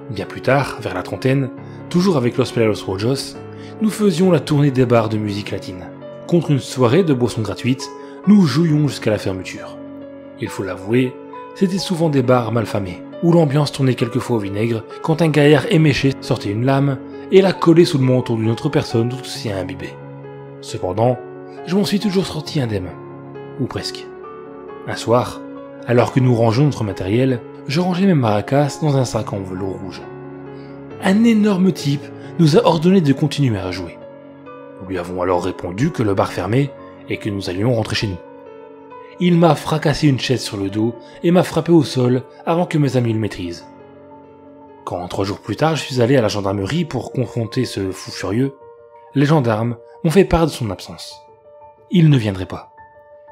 Bien plus tard, vers la trentaine, toujours avec Los Pelalos Rojos, nous faisions la tournée des bars de musique latine. Contre une soirée de boissons gratuites, nous jouions jusqu'à la fermeture. Il faut l'avouer, c'était souvent des bars malfamés, où l'ambiance tournait quelquefois au vinaigre quand un gaillard éméché sortait une lame et la collait sous le menton d'une autre personne tout aussi imbibée. Cependant, je m'en suis toujours sorti indemne. Ou presque. Un soir, alors que nous rangeons notre matériel, je rangeais mes maracas dans un sac en velours rouge. Un énorme type nous a ordonné de continuer à jouer. Nous lui avons alors répondu que le bar fermait et que nous allions rentrer chez nous. Il m'a fracassé une chaise sur le dos et m'a frappé au sol avant que mes amis le maîtrisent. Quand 3 jours plus tard je suis allé à la gendarmerie pour confronter ce fou furieux, les gendarmes m'ont fait part de son absence. Il ne viendrait pas.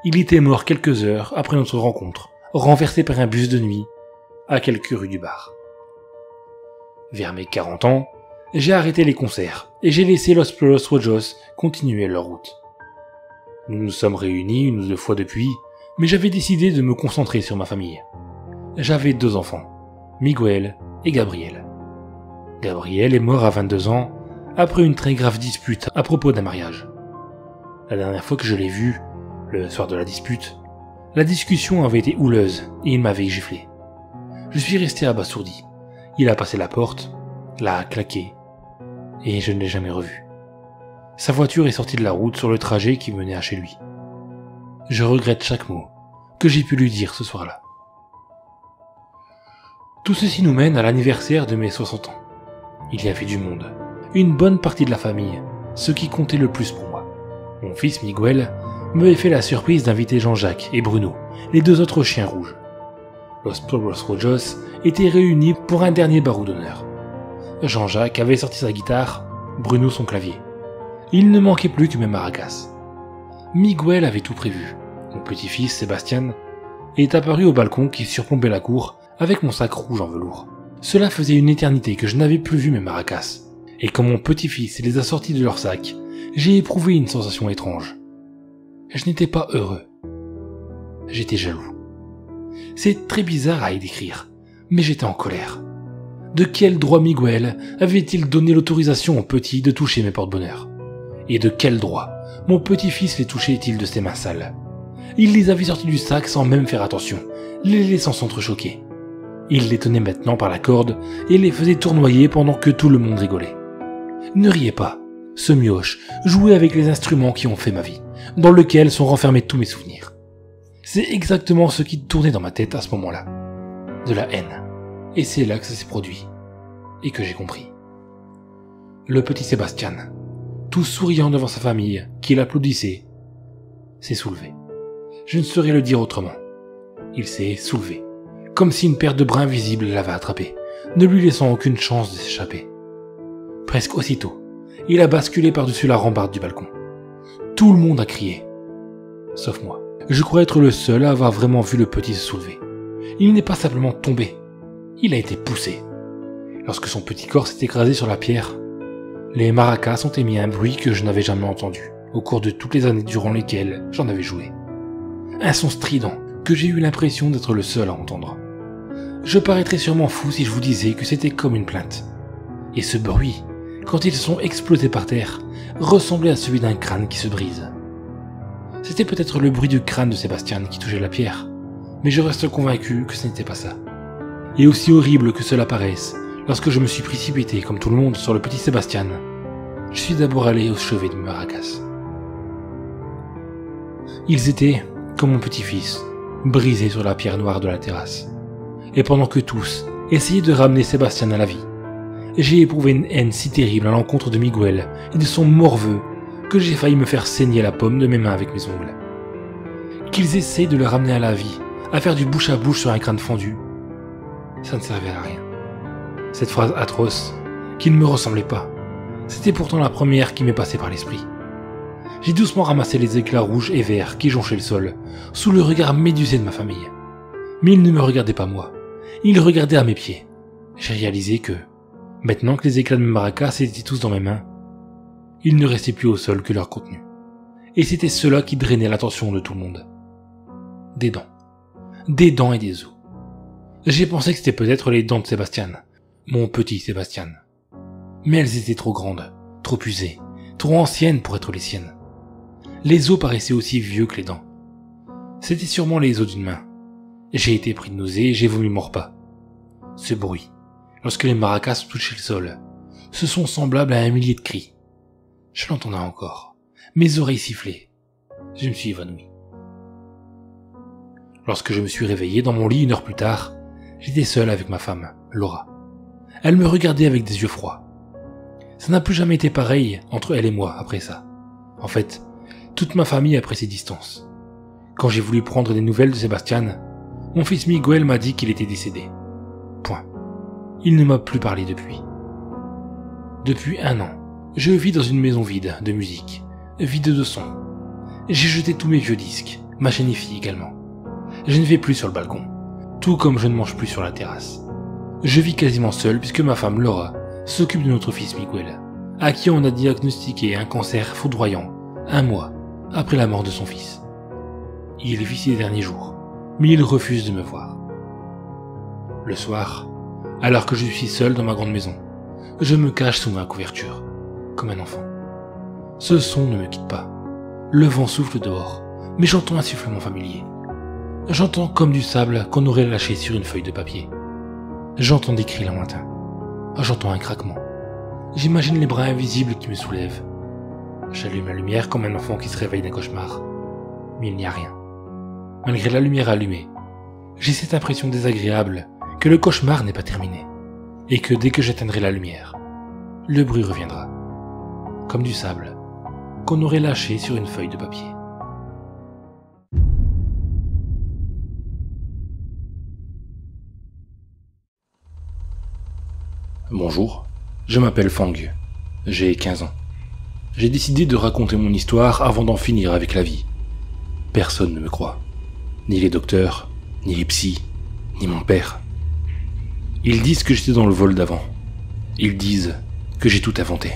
Il était mort quelques heures après notre rencontre, renversé par un bus de nuit, à quelques rues du bar. Vers mes 40 ans, j'ai arrêté les concerts et j'ai laissé Los Pelalos Rojos continuer leur route. Nous nous sommes réunis 1 ou 2 fois depuis, mais j'avais décidé de me concentrer sur ma famille. J'avais 2 enfants, Miguel et Gabriel. Gabriel est mort à 22 ans, après une très grave dispute à propos d'un mariage. La dernière fois que je l'ai vu, le soir de la dispute, la discussion avait été houleuse et il m'avait giflé. Je suis resté abasourdi. Il a passé la porte, l'a claqué, et je ne l'ai jamais revu. Sa voiture est sortie de la route sur le trajet qui menait à chez lui. Je regrette chaque mot que j'ai pu lui dire ce soir-là. Tout ceci nous mène à l'anniversaire de mes 60 ans. Il y avait du monde, une bonne partie de la famille, ce qui comptait le plus pour moi. Mon fils Miguel m'avait fait la surprise d'inviter Jean-Jacques et Bruno, les 2 autres chiens rouges. Los Pelalos Rojos étaient réunis pour un dernier barou d'honneur. Jean-Jacques avait sorti sa guitare, Bruno son clavier. Il ne manquait plus que mes maracas. Miguel avait tout prévu. Mon petit-fils, Sébastien, est apparu au balcon qui surplombait la cour avec mon sac rouge en velours. Cela faisait une éternité que je n'avais plus vu mes maracas. Et quand mon petit-fils les a sortis de leur sac, j'ai éprouvé une sensation étrange. Je n'étais pas heureux. J'étais jaloux. C'est très bizarre à y décrire, mais j'étais en colère. De quel droit Miguel avait-il donné l'autorisation au petit de toucher mes porte-bonheur? Et de quel droit mon petit-fils les touchait-il de ses mains sales? Il les avait sortis du sac sans même faire attention, les laissant s'entrechoquer. Il les tenait maintenant par la corde et les faisait tournoyer pendant que tout le monde rigolait. Ne riez pas, ce mioche jouait avec les instruments qui ont fait ma vie, dans lequel sont renfermés tous mes souvenirs. C'est exactement ce qui tournait dans ma tête à ce moment-là. De la haine. Et c'est là que ça s'est produit. Et que j'ai compris. Le petit Sébastien, tout souriant devant sa famille, qui l'applaudissait, s'est soulevé. Je ne saurais le dire autrement. Il s'est soulevé, comme si une paire de bras invisibles l'avait attrapé, ne lui laissant aucune chance de s'échapper. Presque aussitôt, il a basculé par-dessus la rambarde du balcon. Tout le monde a crié. Sauf moi. Je crois être le seul à avoir vraiment vu le petit se soulever. Il n'est pas simplement tombé. Il a été poussé. Lorsque son petit corps s'est écrasé sur la pierre, les maracas ont émis un bruit que je n'avais jamais entendu au cours de toutes les années durant lesquelles j'en avais joué. Un son strident que j'ai eu l'impression d'être le seul à entendre. Je paraîtrais sûrement fou si je vous disais que c'était comme une plainte. Et ce bruit, quand ils sont explosés par terre, ressemblait à celui d'un crâne qui se brise. C'était peut-être le bruit du crâne de Sébastien qui touchait la pierre, mais je reste convaincu que ce n'était pas ça. Et aussi horrible que cela paraisse, lorsque je me suis précipité, comme tout le monde, sur le petit Sébastien, je suis d'abord allé au chevet de mes maracas. Ils étaient, comme mon petit-fils, brisés sur la pierre noire de la terrasse. Et pendant que tous essayaient de ramener Sébastien à la vie, j'ai éprouvé une haine si terrible à l'encontre de Miguel et de son morveux que j'ai failli me faire saigner la paume de mes mains avec mes ongles. Qu'ils essayent de le ramener à la vie, à faire du bouche à bouche sur un crâne fendu, ça ne servait à rien. Cette phrase atroce, qui ne me ressemblait pas, c'était pourtant la première qui m'est passée par l'esprit. J'ai doucement ramassé les éclats rouges et verts qui jonchaient le sol, sous le regard médusé de ma famille. Mais ils ne me regardaient pas moi, ils regardaient à mes pieds. J'ai réalisé que, maintenant que les éclats de mes maracas étaient tous dans mes mains, il ne restait plus au sol que leur contenu. Et c'était cela qui drainait l'attention de tout le monde. Des dents et des os. J'ai pensé que c'était peut-être les dents de Sébastien, mon petit Sébastien. Mais elles étaient trop grandes, trop usées, trop anciennes pour être les siennes. Les os paraissaient aussi vieux que les dents. C'était sûrement les os d'une main. J'ai été pris de nausée et j'ai vomi mon repas. Ce bruit, lorsque les maracas touchaient le sol, ce son semblable à un millier de cris. Je l'entendais encore. Mes oreilles sifflaient. Je me suis évanoui. Lorsque je me suis réveillé dans mon lit 1 heure plus tard, j'étais seul avec ma femme, Laura. Elle me regardait avec des yeux froids. Ça n'a plus jamais été pareil entre elle et moi après ça. En fait, toute ma famille a pris ses distances. Quand j'ai voulu prendre des nouvelles de Sébastien, mon fils Miguel m'a dit qu'il était décédé. Point. Il ne m'a plus parlé depuis. Depuis 1 an, je vis dans une maison vide de musique, vide de son. J'ai jeté tous mes vieux disques, ma chaîne IFI également. Je ne vais plus sur le balcon, tout comme je ne mange plus sur la terrasse. Je vis quasiment seul puisque ma femme Laura s'occupe de notre fils Miguel, à qui on a diagnostiqué un cancer foudroyant 1 mois après la mort de son fils. Il vit ces derniers jours, mais il refuse de me voir. Le soir, alors que je suis seul dans ma grande maison, je me cache sous ma couverture, comme un enfant. Ce son ne me quitte pas. Le vent souffle dehors, mais j'entends un sifflement familier. J'entends comme du sable qu'on aurait lâché sur une feuille de papier. J'entends des cris lointains. J'entends un craquement. J'imagine les bras invisibles qui me soulèvent. J'allume la lumière comme un enfant qui se réveille d'un cauchemar. Mais il n'y a rien. Malgré la lumière allumée, j'ai cette impression désagréable que le cauchemar n'est pas terminé. Et que dès que j'éteindrai la lumière, le bruit reviendra. Comme du sable qu'on aurait lâché sur une feuille de papier. Bonjour, je m'appelle Fang, j'ai 15 ans. J'ai décidé de raconter mon histoire avant d'en finir avec la vie. Personne ne me croit. Ni les docteurs, ni les psys, ni mon père. Ils disent que j'étais dans le vol d'avant. Ils disent que j'ai tout inventé.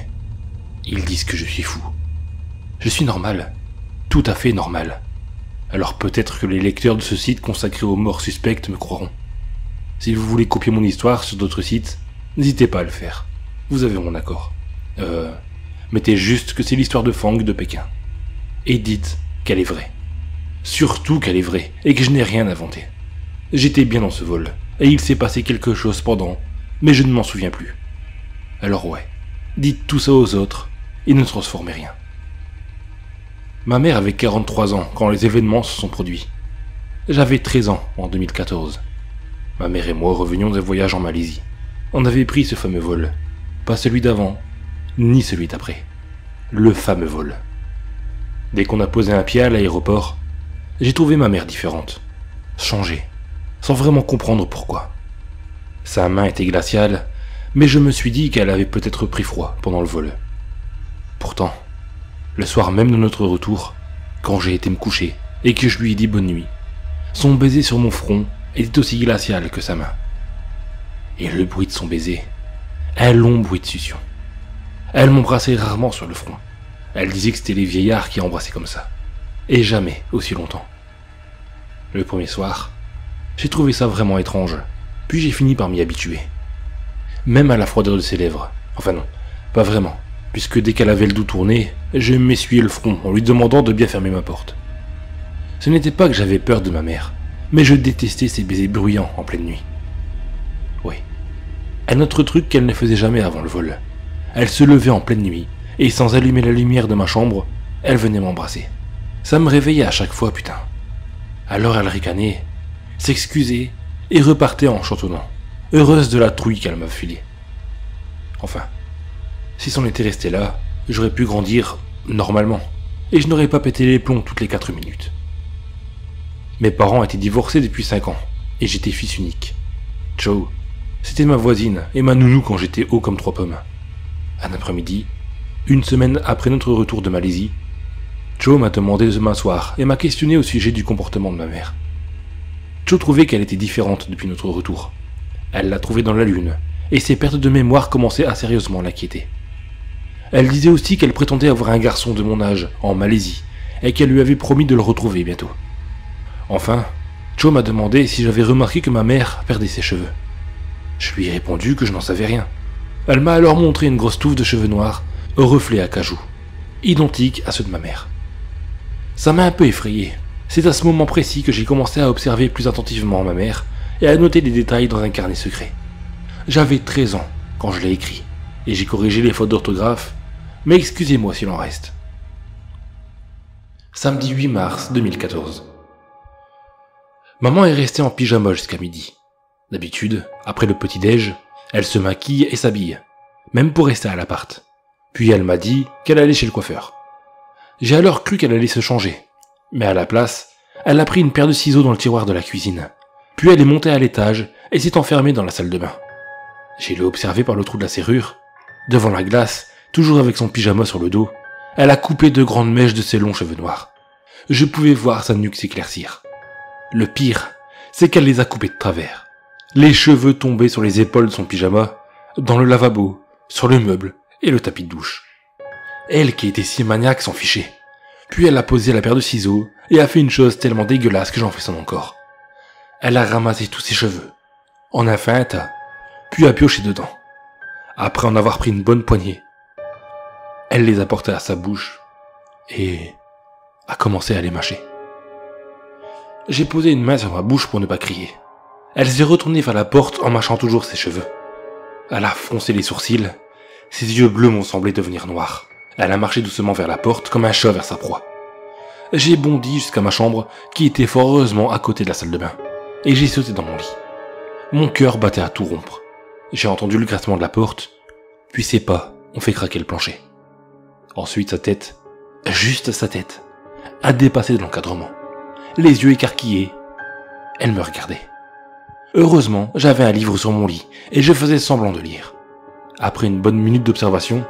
Ils disent que je suis fou. Je suis normal, tout à fait normal. Alors peut-être que les lecteurs de ce site consacré aux morts suspectes me croiront. Si vous voulez copier mon histoire sur d'autres sites, n'hésitez pas à le faire. Vous avez mon accord. Mettez juste que c'est l'histoire de Fang de Pékin. Et dites qu'elle est vraie. Surtout qu'elle est vraie, et que je n'ai rien inventé. J'étais bien dans ce vol, et il s'est passé quelque chose pendant, mais je ne m'en souviens plus. Alors ouais, dites tout ça aux autres, et ne transformez rien. Ma mère avait 43 ans quand les événements se sont produits. J'avais 13 ans en 2014. Ma mère et moi revenions d'un voyage en Malaisie. On avait pris ce fameux vol. Pas celui d'avant, ni celui d'après. Le fameux vol. Dès qu'on a posé un pied à l'aéroport, j'ai trouvé ma mère différente. Changée. Sans vraiment comprendre pourquoi. Sa main était glaciale, mais je me suis dit qu'elle avait peut-être pris froid pendant le vol. Pourtant, le soir même de notre retour, quand j'ai été me coucher et que je lui ai dit bonne nuit, son baiser sur mon front était aussi glacial que sa main. Et le bruit de son baiser, un long bruit de succion. Elle m'embrassait rarement sur le front. Elle disait que c'était les vieillards qui embrassaient comme ça. Et jamais aussi longtemps. Le premier soir, j'ai trouvé ça vraiment étrange, puis j'ai fini par m'y habituer. Même à la froideur de ses lèvres. Enfin non, pas vraiment, puisque dès qu'elle avait le dos tourné, je m'essuyais le front en lui demandant de bien fermer ma porte. Ce n'était pas que j'avais peur de ma mère, mais je détestais ses baisers bruyants en pleine nuit. Oui, un autre truc qu'elle ne faisait jamais avant le vol. Elle se levait en pleine nuit, et sans allumer la lumière de ma chambre, elle venait m'embrasser. Ça me réveillait à chaque fois, putain. Alors elle ricanait, s'excusait, et repartait en chantonnant, heureuse de la trouille qu'elle m'a filée. Enfin, si c'en était resté là, j'aurais pu grandir normalement, et je n'aurais pas pété les plombs toutes les 4 minutes. Mes parents étaient divorcés depuis 5 ans, et j'étais fils unique. Joe, c'était ma voisine et ma nounou quand j'étais haut comme 3 pommes. Un après-midi, une semaine après notre retour de Malaisie, Cho m'a demandé de m'asseoir et m'a questionné au sujet du comportement de ma mère. Cho trouvait qu'elle était différente depuis notre retour. Elle l'a trouvée dans la lune, et ses pertes de mémoire commençaient à sérieusement l'inquiéter. Elle disait aussi qu'elle prétendait avoir un garçon de mon âge, en Malaisie, et qu'elle lui avait promis de le retrouver bientôt. Enfin, Cho m'a demandé si j'avais remarqué que ma mère perdait ses cheveux. Je lui ai répondu que je n'en savais rien. Elle m'a alors montré une grosse touffe de cheveux noirs, au reflet acajou, identique à ceux de ma mère. Ça m'a un peu effrayé. C'est à ce moment précis que j'ai commencé à observer plus attentivement ma mère et à noter des détails dans un carnet secret. J'avais 13 ans quand je l'ai écrit, et j'ai corrigé les fautes d'orthographe, mais excusez-moi s'il en reste. Samedi 8 mars 2014. Maman est restée en pyjama jusqu'à midi. D'habitude, après le petit-déj, elle se maquille et s'habille, même pour rester à l'appart. Puis elle m'a dit qu'elle allait chez le coiffeur. J'ai alors cru qu'elle allait se changer, mais à la place, elle a pris une paire de ciseaux dans le tiroir de la cuisine. Puis elle est montée à l'étage et s'est enfermée dans la salle de bain. J'ai l'observé par le trou de la serrure. Devant la glace, toujours avec son pyjama sur le dos, elle a coupé de grandes mèches de ses longs cheveux noirs. Je pouvais voir sa nuque s'éclaircir. Le pire, c'est qu'elle les a coupés de travers. Les cheveux tombaient sur les épaules de son pyjama, dans le lavabo, sur le meuble et le tapis de douche. Elle qui était si maniaque s'en fichait. Puis elle a posé la paire de ciseaux et a fait une chose tellement dégueulasse que j'en frissonne encore. Elle a ramassé tous ses cheveux, en a fait un tas, puis a pioché dedans. Après en avoir pris une bonne poignée, elle les a portés à sa bouche et a commencé à les mâcher. J'ai posé une main sur ma bouche pour ne pas crier. Elle s'est retournée vers la porte en mâchant toujours ses cheveux. Elle a froncé les sourcils, ses yeux bleus m'ont semblé devenir noirs. Elle a marché doucement vers la porte comme un chat vers sa proie. J'ai bondi jusqu'à ma chambre qui était fort heureusement à côté de la salle de bain, et j'ai sauté dans mon lit. Mon cœur battait à tout rompre. J'ai entendu le grattement de la porte, puis ses pas ont fait craquer le plancher. Ensuite sa tête, juste sa tête, a dépassé de l'encadrement. Les yeux écarquillés, elle me regardait. Heureusement, j'avais un livre sur mon lit et je faisais semblant de lire. Après une bonne minute d'observation,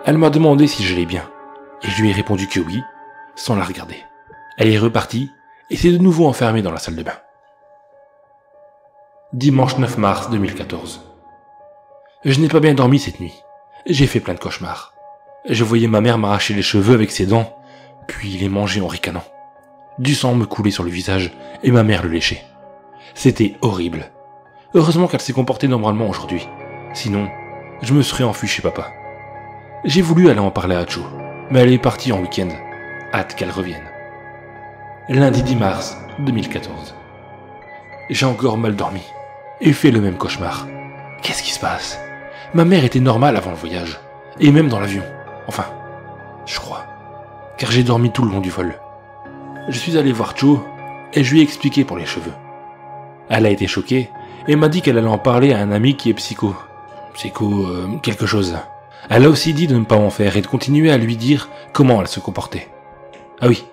elle m'a demandé si j'allais bien, et je lui ai répondu que oui, sans la regarder. Elle est repartie et s'est de nouveau enfermée dans la salle de bain. Dimanche 9 mars 2014. Je n'ai pas bien dormi cette nuit. J'ai fait plein de cauchemars. Je voyais ma mère m'arracher les cheveux avec ses dents, puis les manger en ricanant. Du sang me coulait sur le visage et ma mère le léchait. C'était horrible. Heureusement qu'elle s'est comportée normalement aujourd'hui. Sinon, je me serais enfui chez papa. J'ai voulu aller en parler à Cho, mais elle est partie en week-end. Hâte qu'elle revienne. Lundi 10 mars 2014. J'ai encore mal dormi et fait le même cauchemar. Qu'est-ce qui se passe? Ma mère était normale avant le voyage, et même dans l'avion. Enfin, je crois, car j'ai dormi tout le long du vol. Je suis allé voir Cho et je lui ai expliqué pour les cheveux. Elle a été choquée et m'a dit qu'elle allait en parler à un ami qui est psycho. Quelque chose. Elle a aussi dit de ne pas en faire et de continuer à lui dire comment elle se comportait. Ah oui,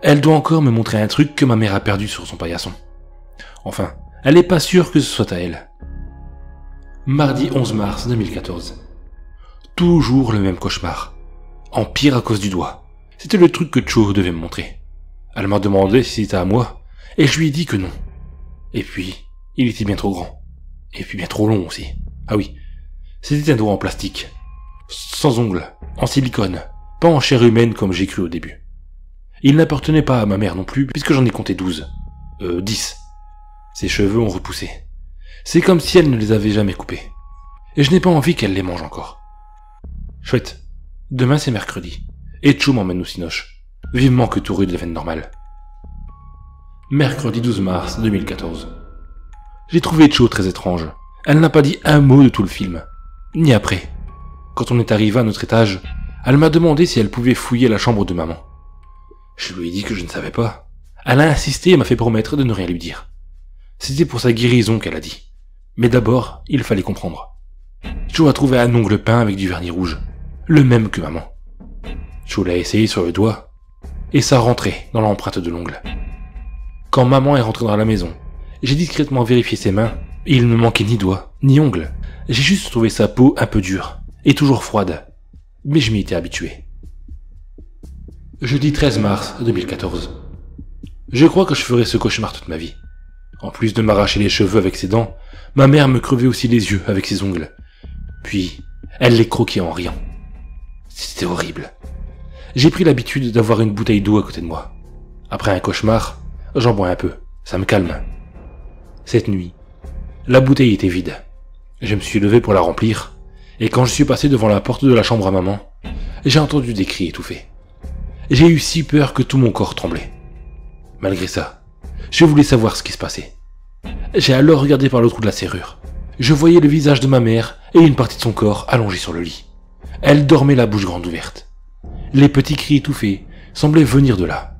elle doit encore me montrer un truc que ma mère a perdu sur son paillasson. Enfin, elle n'est pas sûre que ce soit à elle. Mardi 11 mars 2014. Toujours le même cauchemar. En pire à cause du doigt. C'était le truc que Cho devait me montrer. Elle m'a demandé si c'était à moi, et je lui ai dit que non. Et puis, il était bien trop grand. Et puis bien trop long aussi. Ah oui, c'était un doigt en plastique. Sans ongles, en silicone, pas en chair humaine comme j'ai cru au début. Il n'appartenait pas à ma mère non plus, puisque j'en ai compté 10. Ses cheveux ont repoussé. C'est comme si elle ne les avait jamais coupés. Et je n'ai pas envie qu'elle les mange encore. Chouette, demain c'est mercredi, et Cho m'emmène au cinoche. Vivement que tout redevienne normal. Mercredi 12 mars 2014. J'ai trouvé Cho très étrange. Elle n'a pas dit un mot de tout le film. Ni après. Quand on est arrivé à notre étage, elle m'a demandé si elle pouvait fouiller la chambre de maman. Je lui ai dit que je ne savais pas. Elle a insisté et m'a fait promettre de ne rien lui dire. C'était pour sa guérison qu'elle a dit. Mais d'abord, il fallait comprendre. Cho a trouvé un ongle peint avec du vernis rouge. Le même que maman. Cho l'a essayé sur le doigt, et ça rentrait dans l'empreinte de l'ongle. Quand maman est rentrée dans la maison, j'ai discrètement vérifié ses mains, et il ne manquait ni doigt, ni ongle. J'ai juste trouvé sa peau un peu dure, et toujours froide. Mais je m'y étais habitué. Jeudi 13 mars 2014. Je crois que je ferai ce cauchemar toute ma vie. En plus de m'arracher les cheveux avec ses dents, ma mère me crevait aussi les yeux avec ses ongles. Puis, elle les croquait en riant. C'était horrible. J'ai pris l'habitude d'avoir une bouteille d'eau à côté de moi. Après un cauchemar, j'en bois un peu, ça me calme. Cette nuit, la bouteille était vide. Je me suis levé pour la remplir, et quand je suis passé devant la porte de la chambre à maman, j'ai entendu des cris étouffés. J'ai eu si peur que tout mon corps tremblait. Malgré ça, je voulais savoir ce qui se passait. J'ai alors regardé par le trou de la serrure. Je voyais le visage de ma mère et une partie de son corps allongée sur le lit. Elle dormait la bouche grande ouverte. Les petits cris étouffés semblaient venir de là.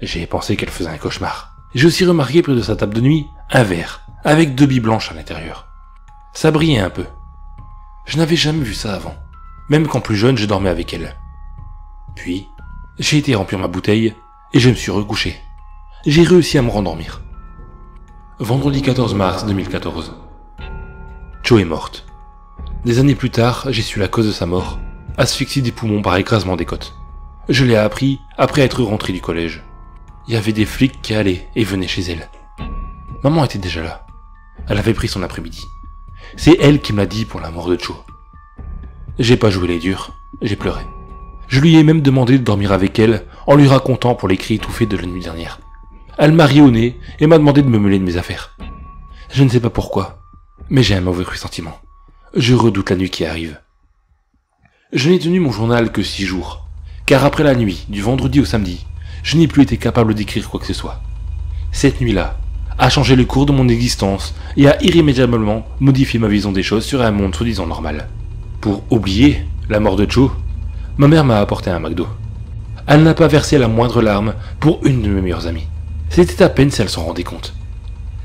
J'ai pensé qu'elle faisait un cauchemar. J'ai aussi remarqué près de sa table de nuit un verre avec 2 billes blanches à l'intérieur. Ça brillait un peu. Je n'avais jamais vu ça avant, même quand plus jeune je dormais avec elle. Puis, j'ai été remplir ma bouteille et je me suis recouché. J'ai réussi à me rendormir. Vendredi 14 mars 2014. Jo est morte. Des années plus tard, j'ai su la cause de sa mort, asphyxie des poumons par écrasement des côtes. Je l'ai appris après être rentré du collège. Il y avait des flics qui allaient et venaient chez elle. Maman était déjà là. Elle avait pris son après-midi. C'est elle qui me l'a dit pour la mort de Jo. J'ai pas joué les durs, j'ai pleuré. Je lui ai même demandé de dormir avec elle en lui racontant pour les cris étouffés de la nuit dernière. Elle m'a ri au nez et m'a demandé de me mêler de mes affaires. Je ne sais pas pourquoi, mais j'ai un mauvais pressentiment. Je redoute la nuit qui arrive. Je n'ai tenu mon journal que 6 jours, car après la nuit, du vendredi au samedi, je n'ai plus été capable d'écrire quoi que ce soit. Cette nuit-là a changé le cours de mon existence et a irrémédiablement modifié ma vision des choses sur un monde soi-disant normal. Pour oublier la mort de Jo, ma mère m'a apporté un McDo. Elle n'a pas versé la moindre larme pour une de mes meilleures amies. C'était à peine si elle s'en rendait compte.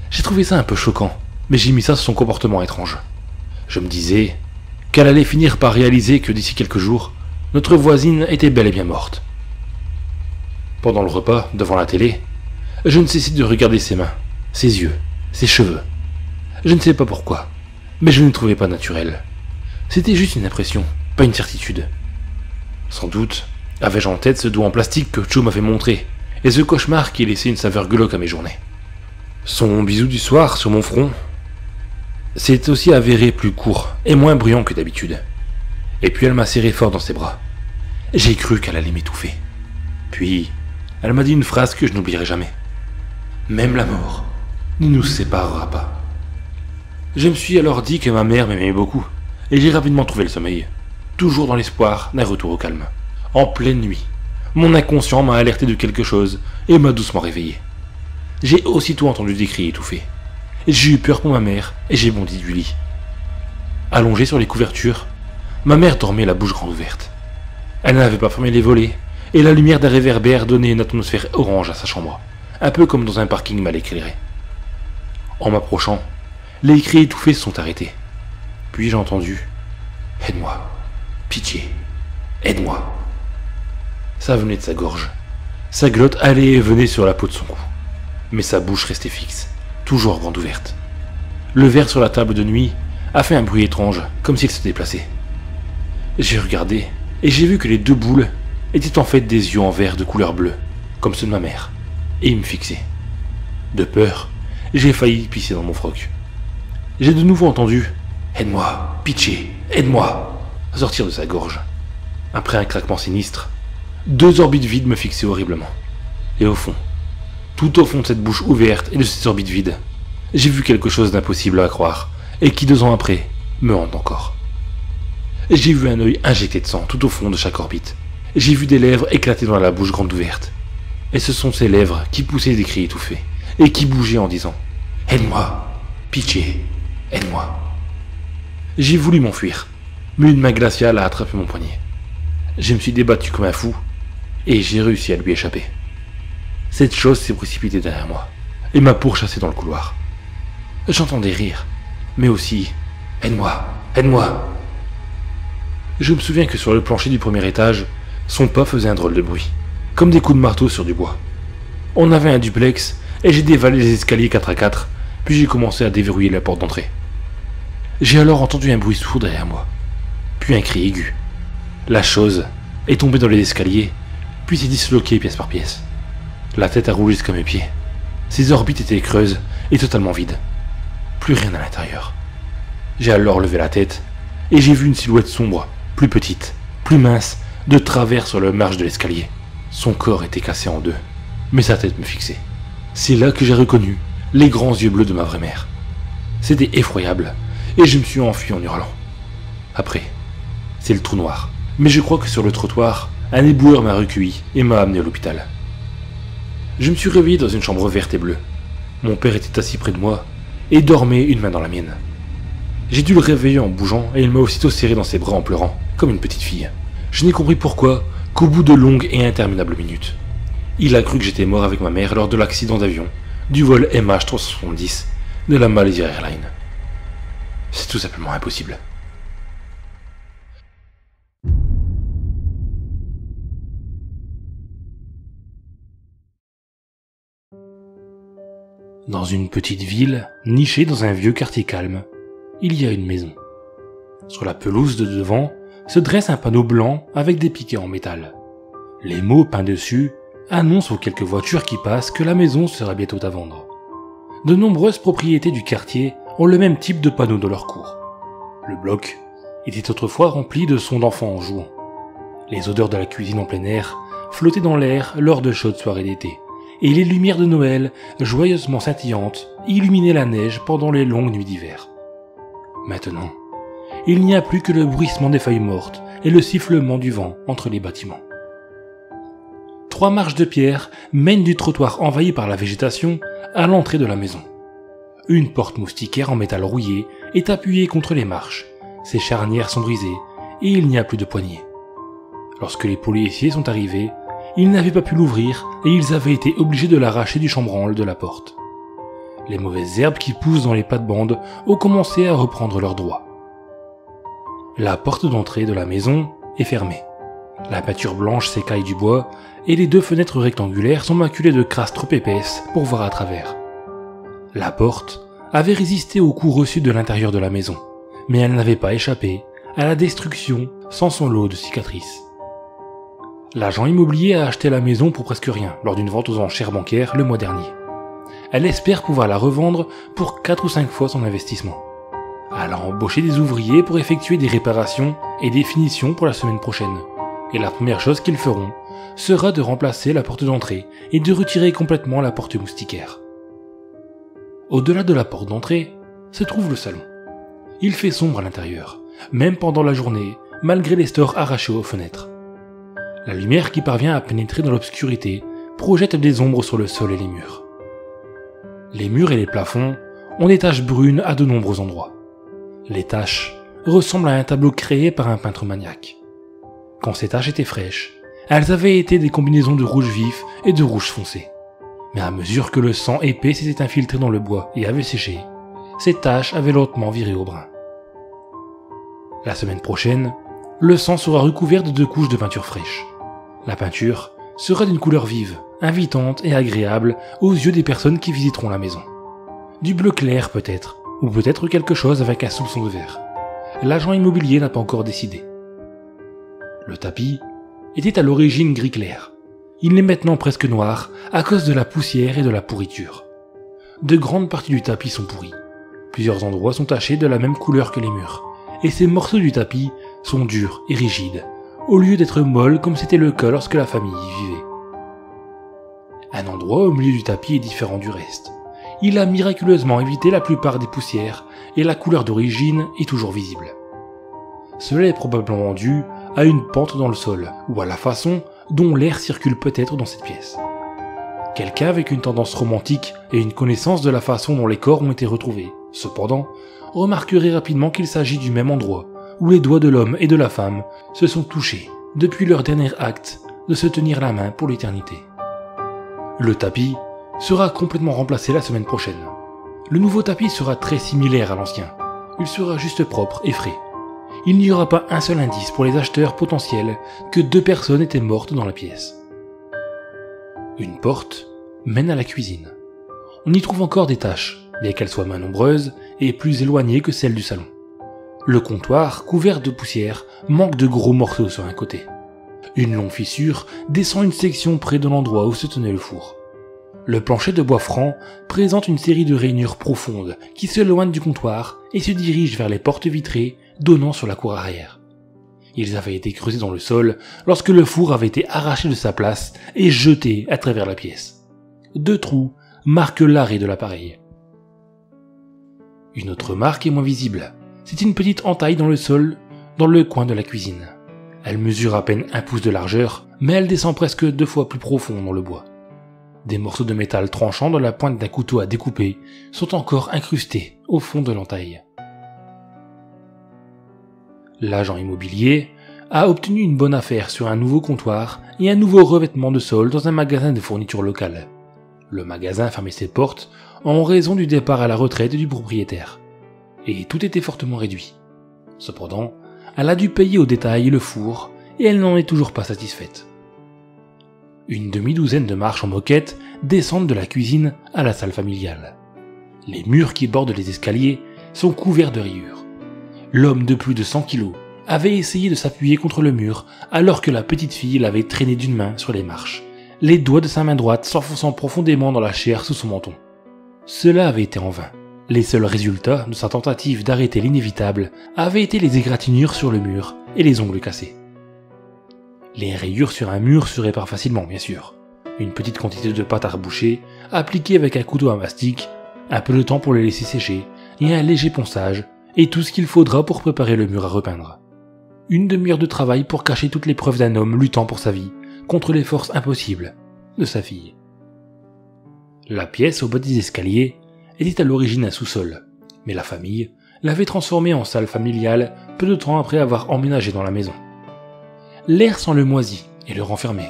J'ai trouvé ça un peu choquant, mais j'ai mis ça sur son comportement étrange. Je me disais qu'elle allait finir par réaliser que d'ici quelques jours, notre voisine était bel et bien morte. Pendant le repas, devant la télé, je ne cessais de regarder ses mains, ses yeux, ses cheveux. Je ne sais pas pourquoi, mais je ne les trouvais pas naturels. C'était juste une impression, pas une certitude. Sans doute avais-je en tête ce doigt en plastique que Jo m'avait montré, et ce cauchemar qui laissait une saveur glauque à mes journées. Son bisou du soir sur mon front s'est aussi avéré plus court et moins bruyant que d'habitude. Et puis elle m'a serré fort dans ses bras. J'ai cru qu'elle allait m'étouffer. Puis, elle m'a dit une phrase que je n'oublierai jamais. Même la mort ne nous séparera pas. Je me suis alors dit que ma mère m'aimait beaucoup, et j'ai rapidement trouvé le sommeil, toujours dans l'espoir d'un retour au calme. En pleine nuit, mon inconscient m'a alerté de quelque chose et m'a doucement réveillé. J'ai aussitôt entendu des cris étouffés. J'ai eu peur pour ma mère et j'ai bondi du lit. Allongée sur les couvertures, ma mère dormait la bouche grande ouverte. Elle n'avait pas fermé les volets et la lumière d'un réverbère donnait une atmosphère orange à sa chambre, un peu comme dans un parking mal éclairé. En m'approchant, les cris étouffés se sont arrêtés. Puis j'ai entendu « Aide-moi, pitié, aide-moi ». Ça venait de sa gorge. Sa glotte allait et venait sur la peau de son cou. Mais sa bouche restait fixe, toujours grande ouverte. Le verre sur la table de nuit a fait un bruit étrange, comme s'il se déplaçait. J'ai regardé, et j'ai vu que les 2 boules étaient en fait des yeux en verre de couleur bleue, comme ceux de ma mère, et ils me fixaient. De peur, j'ai failli pisser dans mon froc. J'ai de nouveau entendu « Aide-moi, pitié, aide-moi » sortir de sa gorge. Après un craquement sinistre, 2 orbites vides me fixaient horriblement. Et au fond, tout au fond de cette bouche ouverte et de ces orbites vides, j'ai vu quelque chose d'impossible à croire, et qui 2 ans après, me hante encore. J'ai vu un œil injecté de sang tout au fond de chaque orbite. J'ai vu des lèvres éclater dans la bouche grande ouverte. Et ce sont ces lèvres qui poussaient des cris étouffés, et qui bougeaient en disant « Aide-moi, pitié, aide-moi ». J'ai voulu m'enfuir, mais une main glaciale a attrapé mon poignet. Je me suis débattu comme un fou, et j'ai réussi à lui échapper. Cette chose s'est précipitée derrière moi, et m'a pourchassé dans le couloir. J'entendais rire, mais aussi « Aide-moi, aide-moi ». Je me souviens que sur le plancher du premier étage, son pas faisait un drôle de bruit, comme des coups de marteau sur du bois. On avait un duplex, et j'ai dévalé les escaliers 4 à 4, puis j'ai commencé à déverrouiller la porte d'entrée. J'ai alors entendu un bruit sourd derrière moi, puis un cri aigu. La chose est tombée dans les escaliers, puis s'est disloqué pièce par pièce. La tête a roulé jusqu'à mes pieds. Ses orbites étaient creuses et totalement vides. Plus rien à l'intérieur. J'ai alors levé la tête et j'ai vu une silhouette sombre, plus petite, plus mince, de travers sur le marche de l'escalier. Son corps était cassé en deux, mais sa tête me fixait. C'est là que j'ai reconnu les grands yeux bleus de ma vraie mère. C'était effroyable, et je me suis enfui en hurlant. Après, c'est le trou noir. Mais je crois que sur le trottoir, un éboueur m'a recueilli et m'a amené à l'hôpital. Je me suis réveillé dans une chambre verte et bleue. Mon père était assis près de moi et dormait une main dans la mienne. J'ai dû le réveiller en bougeant et il m'a aussitôt serré dans ses bras en pleurant, comme une petite fille. Je n'ai compris pourquoi qu'au bout de longues et interminables minutes. Il a cru que j'étais mort avec ma mère lors de l'accident d'avion du vol MH370 de la Malaysia Airlines. C'est tout simplement impossible. Dans une petite ville, nichée dans un vieux quartier calme, il y a une maison. Sur la pelouse de devant se dresse un panneau blanc avec des piquets en métal. Les mots peints dessus annoncent aux quelques voitures qui passent que la maison sera bientôt à vendre. De nombreuses propriétés du quartier ont le même type de panneau dans leur cour. Le bloc était autrefois rempli de sons d'enfants en jouant. Les odeurs de la cuisine en plein air flottaient dans l'air lors de chaudes soirées d'été, et les lumières de Noël, joyeusement scintillantes, illuminaient la neige pendant les longues nuits d'hiver. Maintenant, il n'y a plus que le bruissement des feuilles mortes et le sifflement du vent entre les bâtiments. 3 marches de pierre mènent du trottoir envahi par la végétation à l'entrée de la maison. Une porte moustiquaire en métal rouillé est appuyée contre les marches, ses charnières sont brisées et il n'y a plus de poignée. Lorsque les policiers sont arrivés, ils n'avaient pas pu l'ouvrir et ils avaient été obligés de l'arracher du chambranle de la porte. Les mauvaises herbes qui poussent dans les plates-bandes ont commencé à reprendre leurs droits. La porte d'entrée de la maison est fermée. La peinture blanche s'écaille du bois et les 2 fenêtres rectangulaires sont maculées de crasse trop épaisse pour voir à travers. La porte avait résisté aux coups reçus de l'intérieur de la maison, mais elle n'avait pas échappé à la destruction sans son lot de cicatrices. L'agent immobilier a acheté la maison pour presque rien lors d'une vente aux enchères bancaires le mois dernier. Elle espère pouvoir la revendre pour 4 ou 5 fois son investissement. Elle a embauché des ouvriers pour effectuer des réparations et des finitions pour la semaine prochaine. Et la première chose qu'ils feront sera de remplacer la porte d'entrée et de retirer complètement la porte moustiquaire. Au-delà de la porte d'entrée se trouve le salon. Il fait sombre à l'intérieur, même pendant la journée, malgré les stores arrachés aux fenêtres. La lumière qui parvient à pénétrer dans l'obscurité projette des ombres sur le sol et les murs. Les murs et les plafonds ont des taches brunes à de nombreux endroits. Les taches ressemblent à un tableau créé par un peintre maniaque. Quand ces taches étaient fraîches, elles avaient été des combinaisons de rouge vif et de rouge foncé. Mais à mesure que le sang épais s'était infiltré dans le bois et avait séché, ces taches avaient lentement viré au brun. La semaine prochaine, le sang sera recouvert de 2 couches de peinture fraîche. La peinture sera d'une couleur vive, invitante et agréable aux yeux des personnes qui visiteront la maison. Du bleu clair peut-être, ou peut-être quelque chose avec un soupçon de vert. L'agent immobilier n'a pas encore décidé. Le tapis était à l'origine gris clair. Il est maintenant presque noir à cause de la poussière et de la pourriture. De grandes parties du tapis sont pourries. Plusieurs endroits sont tachés de la même couleur que les murs, et ces morceaux du tapis sont durs et rigides, au lieu d'être molles comme c'était le cas lorsque la famille y vivait. Un endroit au milieu du tapis est différent du reste. Il a miraculeusement évité la plupart des poussières et la couleur d'origine est toujours visible. Cela est probablement dû à une pente dans le sol ou à la façon dont l'air circule peut-être dans cette pièce. Quelqu'un avec une tendance romantique et une connaissance de la façon dont les corps ont été retrouvés, cependant, remarquerait rapidement qu'il s'agit du même endroit où les doigts de l'homme et de la femme se sont touchés depuis leur dernier acte de se tenir la main pour l'éternité. Le tapis sera complètement remplacé la semaine prochaine. Le nouveau tapis sera très similaire à l'ancien. Il sera juste propre et frais. Il n'y aura pas un seul indice pour les acheteurs potentiels que 2 personnes étaient mortes dans la pièce. Une porte mène à la cuisine. On y trouve encore des taches, bien qu'elles soient moins nombreuses et plus éloignées que celles du salon. Le comptoir, couvert de poussière, manque de gros morceaux sur un côté. Une longue fissure descend une section près de l'endroit où se tenait le four. Le plancher de bois franc présente une série de rainures profondes qui s'éloignent du comptoir et se dirigent vers les portes vitrées donnant sur la cour arrière. Ils avaient été creusés dans le sol lorsque le four avait été arraché de sa place et jeté à travers la pièce. 2 trous marquent l'arrêt de l'appareil. Une autre marque est moins visible. C'est une petite entaille dans le sol, dans le coin de la cuisine. Elle mesure à peine 1 pouce de largeur, mais elle descend presque 2 fois plus profond dans le bois. Des morceaux de métal tranchants dans la pointe d'un couteau à découper sont encore incrustés au fond de l'entaille. L'agent immobilier a obtenu une bonne affaire sur un nouveau comptoir et un nouveau revêtement de sol dans un magasin de fourniture locale. Le magasin fermait ses portes en raison du départ à la retraite du propriétaire. Et tout était fortement réduit. Cependant, elle a dû payer au détail le four et elle n'en est toujours pas satisfaite. Une demi-douzaine de marches en moquette descendent de la cuisine à la salle familiale. Les murs qui bordent les escaliers sont couverts de rayures. L'homme de plus de 100 kilos avait essayé de s'appuyer contre le mur alors que la petite fille l'avait traîné d'une main sur les marches, les doigts de sa main droite s'enfonçant profondément dans la chair sous son menton. Cela avait été en vain. Les seuls résultats de sa tentative d'arrêter l'inévitable avaient été les égratignures sur le mur et les ongles cassés. Les rayures sur un mur se réparent facilement, bien sûr. Une petite quantité de pâte à reboucher, appliquée avec un couteau à mastic, un peu de temps pour les laisser sécher, et un léger ponçage, et tout ce qu'il faudra pour préparer le mur à repeindre. Une demi-heure de travail pour cacher toutes les preuves d'un homme luttant pour sa vie, contre les forces impossibles de sa fille. La pièce au bas des escaliers était à l'origine un sous-sol, mais la famille l'avait transformée en salle familiale peu de temps après avoir emménagé dans la maison. L'air sent le moisi et le renfermé,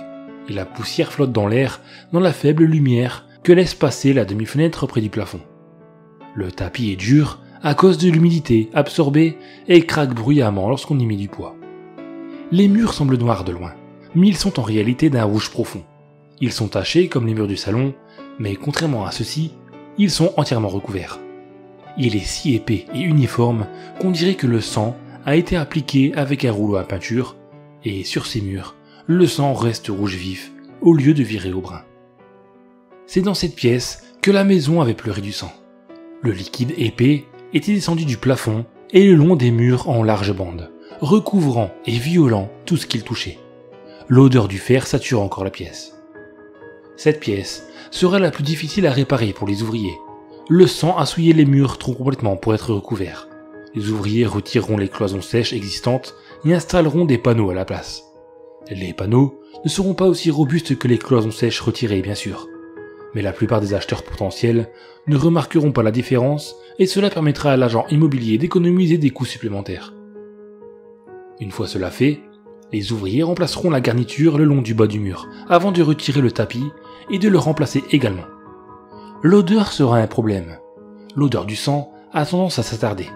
et la poussière flotte dans l'air dans la faible lumière que laisse passer la demi-fenêtre près du plafond. Le tapis est dur à cause de l'humidité absorbée et craque bruyamment lorsqu'on y met du poids. Les murs semblent noirs de loin, mais ils sont en réalité d'un rouge profond. Ils sont tachés comme les murs du salon, mais contrairement à ceux-ci, ils sont entièrement recouverts. Il est si épais et uniforme qu'on dirait que le sang a été appliqué avec un rouleau à peinture, et sur ces murs, le sang reste rouge vif au lieu de virer au brun. C'est dans cette pièce que la maison avait pleuré du sang. Le liquide épais était descendu du plafond et le long des murs en larges bandes, recouvrant et violant tout ce qu'il touchait. L'odeur du fer sature encore la pièce. Cette pièce sera la plus difficile à réparer pour les ouvriers. Le sang a souillé les murs trop complètement pour être recouverts. Les ouvriers retireront les cloisons sèches existantes et installeront des panneaux à la place. Les panneaux ne seront pas aussi robustes que les cloisons sèches retirées, bien sûr. Mais la plupart des acheteurs potentiels ne remarqueront pas la différence et cela permettra à l'agent immobilier d'économiser des coûts supplémentaires. Une fois cela fait, les ouvriers remplaceront la garniture le long du bas du mur avant de retirer le tapis et de le remplacer également. L'odeur sera un problème. L'odeur du sang a tendance à s'attarder.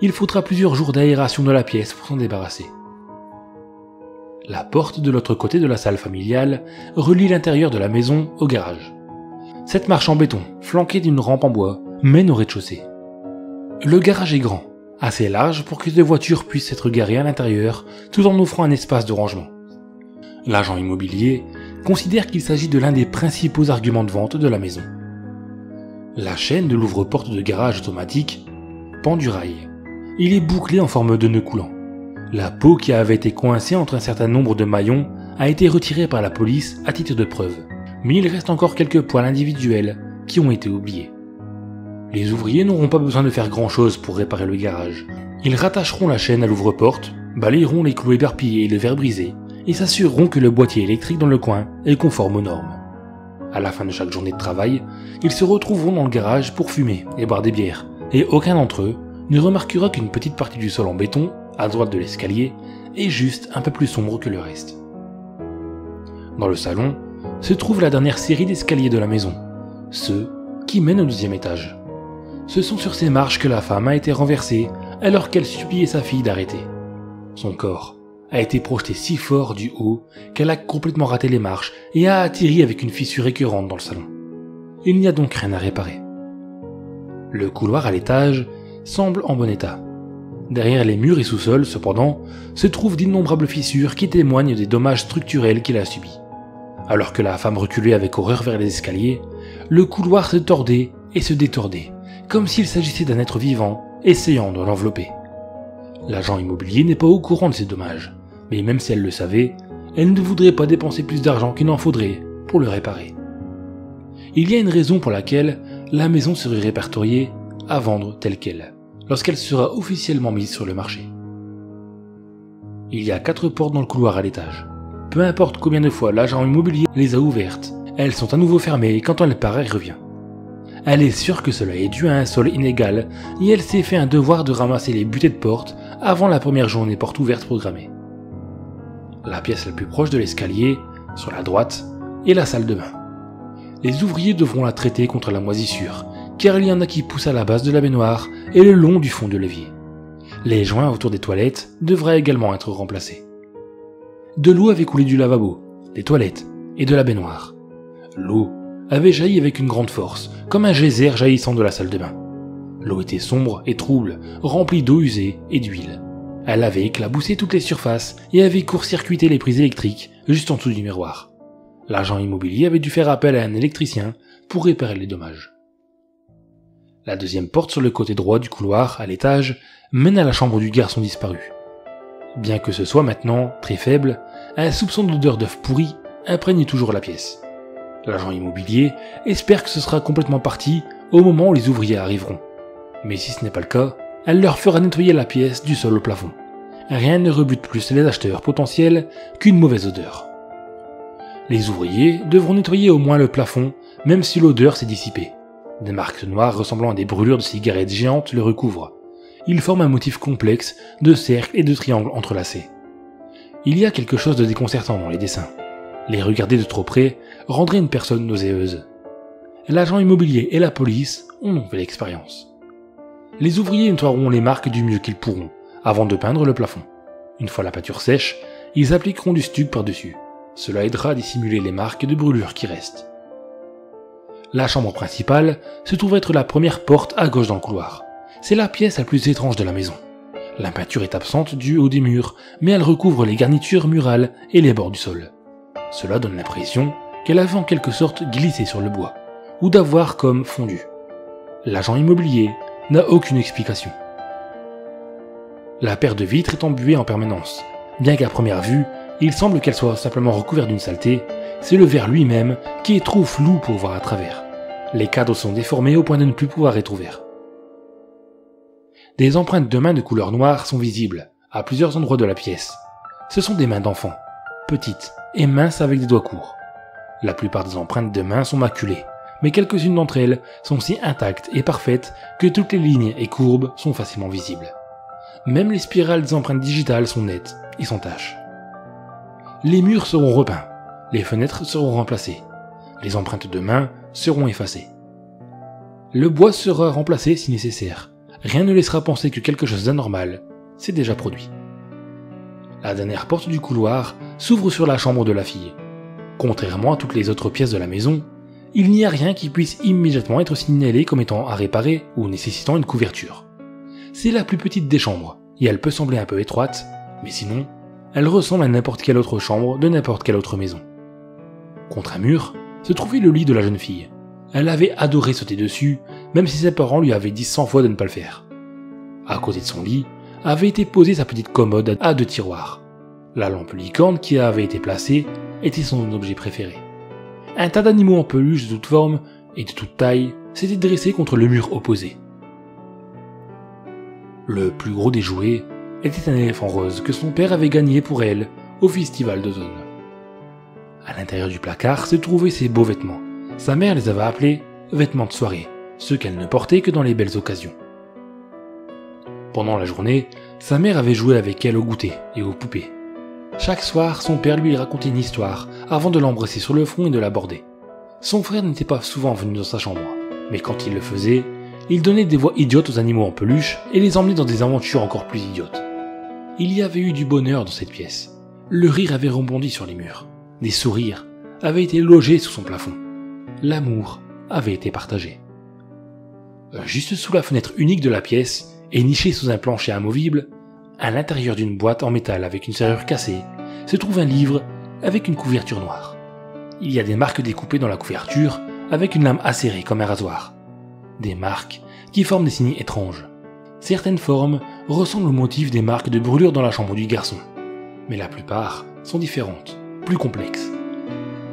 Il faudra plusieurs jours d'aération de la pièce pour s'en débarrasser. La porte de l'autre côté de la salle familiale relie l'intérieur de la maison au garage. Cette marche en béton, flanquée d'une rampe en bois, mène au rez-de-chaussée. Le garage est grand, assez large pour que des voitures puissent être garées à l'intérieur tout en offrant un espace de rangement. L'agent immobilier considère qu'il s'agit de l'un des principaux arguments de vente de la maison. La chaîne de l'ouvre-porte de garage automatique pend du rail. Il est bouclé en forme de nœud coulant. La peau qui avait été coincée entre un certain nombre de maillons a été retirée par la police à titre de preuve, mais il reste encore quelques poils individuels qui ont été oubliés. Les ouvriers n'auront pas besoin de faire grand-chose pour réparer le garage. Ils rattacheront la chaîne à l'ouvre-porte, balayeront les clous éparpillés et le verre brisé, et s'assureront que le boîtier électrique dans le coin est conforme aux normes. À la fin de chaque journée de travail, ils se retrouveront dans le garage pour fumer et boire des bières, et aucun d'entre eux ne remarquera qu'une petite partie du sol en béton, à droite de l'escalier, est juste un peu plus sombre que le reste. Dans le salon, se trouve la dernière série d'escaliers de la maison, ceux qui mènent au 2e étage. Ce sont sur ces marches que la femme a été renversée alors qu'elle suppliait sa fille d'arrêter. Son corps a été projeté si fort du haut qu'elle a complètement raté les marches et a atterri avec une fissure écœurante dans le salon. Il n'y a donc rien à réparer. Le couloir à l'étage semble en bon état. Derrière les murs et sous-sols, cependant, se trouvent d'innombrables fissures qui témoignent des dommages structurels qu'il a subis. Alors que la femme reculait avec horreur vers les escaliers, le couloir se tordait et se détordait, comme s'il s'agissait d'un être vivant essayant de l'envelopper. L'agent immobilier n'est pas au courant de ces dommages, mais même si elle le savait, elle ne voudrait pas dépenser plus d'argent qu'il n'en faudrait pour le réparer. Il y a une raison pour laquelle la maison serait répertoriée à vendre telle qu'elle, lorsqu'elle sera officiellement mise sur le marché. Il y a 4 portes dans le couloir à l'étage. Peu importe combien de fois l'agent immobilier les a ouvertes, elles sont à nouveau fermées quand elle part et revient. Elle est sûre que cela est dû à un sol inégal et elle s'est fait un devoir de ramasser les butées de porte avant la première journée porte ouverte programmée. La pièce la plus proche de l'escalier, sur la droite, est la salle de bain. Les ouvriers devront la traiter contre la moisissure, car il y en a qui poussent à la base de la baignoire et le long du fond de l'évier. Les joints autour des toilettes devraient également être remplacés. De l'eau avait coulé du lavabo, des toilettes et de la baignoire. L'eau avait jailli avec une grande force, comme un geyser jaillissant de la salle de bain. L'eau était sombre et trouble, remplie d'eau usée et d'huile. Elle avait éclaboussé toutes les surfaces et avait court-circuité les prises électriques juste en dessous du miroir. L'agent immobilier avait dû faire appel à un électricien pour réparer les dommages. La deuxième porte sur le côté droit du couloir, à l'étage, mène à la chambre du garçon disparu. Bien que ce soit maintenant très faible, un soupçon d'odeur d'œuf pourri imprègne toujours la pièce. L'agent immobilier espère que ce sera complètement parti au moment où les ouvriers arriveront. Mais si ce n'est pas le cas, elle leur fera nettoyer la pièce du sol au plafond. Rien ne rebute plus les acheteurs potentiels qu'une mauvaise odeur. Les ouvriers devront nettoyer au moins le plafond, même si l'odeur s'est dissipée. Des marques noires ressemblant à des brûlures de cigarettes géantes le recouvrent. Ils forment un motif complexe de cercles et de triangles entrelacés. Il y a quelque chose de déconcertant dans les dessins. Les regarder de trop près rendrait une personne nauséeuse. L'agent immobilier et la police en ont fait l'expérience. Les ouvriers nettoieront les marques du mieux qu'ils pourront, avant de peindre le plafond. Une fois la peinture sèche, ils appliqueront du stuc par-dessus. Cela aidera à dissimuler les marques de brûlure qui restent. La chambre principale se trouve être la première porte à gauche dans le couloir. C'est la pièce la plus étrange de la maison. La peinture est absente du haut des murs, mais elle recouvre les garnitures murales et les bords du sol. Cela donne l'impression qu'elle avait en quelque sorte glissé sur le bois, ou d'avoir comme fondu. L'agent immobilier n'a aucune explication. La paire de vitres est embuée en permanence. Bien qu'à première vue, il semble qu'elle soit simplement recouverte d'une saleté, c'est le verre lui-même qui est trop flou pour voir à travers. Les cadres sont déformés au point de ne plus pouvoir être ouverts. Des empreintes de mains de couleur noire sont visibles, à plusieurs endroits de la pièce. Ce sont des mains d'enfants, petites et minces avec des doigts courts. La plupart des empreintes de mains sont maculées, mais quelques-unes d'entre elles sont si intactes et parfaites que toutes les lignes et courbes sont facilement visibles. Même les spirales des empreintes digitales sont nettes et sans taches. Les murs seront repeints, les fenêtres seront remplacées, les empreintes de mains seront effacées. Le bois sera remplacé si nécessaire. Rien ne laissera penser que quelque chose d'anormal s'est déjà produit. La dernière porte du couloir s'ouvre sur la chambre de la fille. Contrairement à toutes les autres pièces de la maison, il n'y a rien qui puisse immédiatement être signalé comme étant à réparer ou nécessitant une couverture. C'est la plus petite des chambres, et elle peut sembler un peu étroite, mais sinon, elle ressemble à n'importe quelle autre chambre de n'importe quelle autre maison. Contre un mur, se trouvait le lit de la jeune fille. Elle avait adoré sauter dessus, même si ses parents lui avaient dit 100 fois de ne pas le faire. À côté de son lit, avait été posée sa petite commode à 2 tiroirs. La lampe licorne qui avait été placée était son objet préféré. Un tas d'animaux en peluche de toutes formes et de toute taille s'était dressé contre le mur opposé. Le plus gros des jouets était un éléphant rose que son père avait gagné pour elle au festival d'automne. À l'intérieur du placard se trouvaient ses beaux vêtements. Sa mère les avait appelés vêtements de soirée, ceux qu'elle ne portait que dans les belles occasions. Pendant la journée, sa mère avait joué avec elle au goûter et aux poupées. Chaque soir, son père lui racontait une histoire avant de l'embrasser sur le front et de l'aborder. Son frère n'était pas souvent venu dans sa chambre, mais quand il le faisait, il donnait des voix idiotes aux animaux en peluche et les emmenait dans des aventures encore plus idiotes. Il y avait eu du bonheur dans cette pièce. Le rire avait rebondi sur les murs. Des sourires avaient été logés sous son plafond. L'amour avait été partagé. Juste sous la fenêtre unique de la pièce, Et niché sous un plancher amovible, à l'intérieur d'une boîte en métal avec une serrure cassée, se trouve un livre avec une couverture noire. Il y a des marques découpées dans la couverture avec une lame acérée comme un rasoir. Des marques qui forment des signes étranges. Certaines formes ressemblent au motif des marques de brûlure dans la chambre du garçon, mais la plupart sont différentes, plus complexes.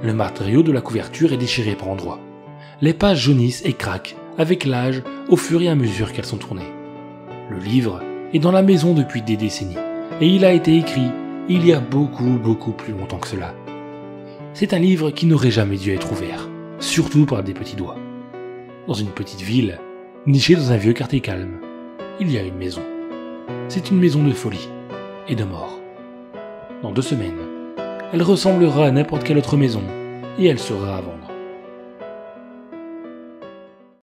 Le matériau de la couverture est déchiré par endroits. Les pages jaunissent et craquent avec l'âge au fur et à mesure qu'elles sont tournées. Le livre est dans la maison depuis des décennies, et il a été écrit il y a beaucoup plus longtemps que cela. C'est un livre qui n'aurait jamais dû être ouvert, surtout par des petits doigts. Dans une petite ville, nichée dans un vieux quartier calme, il y a une maison. C'est une maison de folie et de mort. Dans 2 semaines, elle ressemblera à n'importe quelle autre maison, et elle sera à vendre.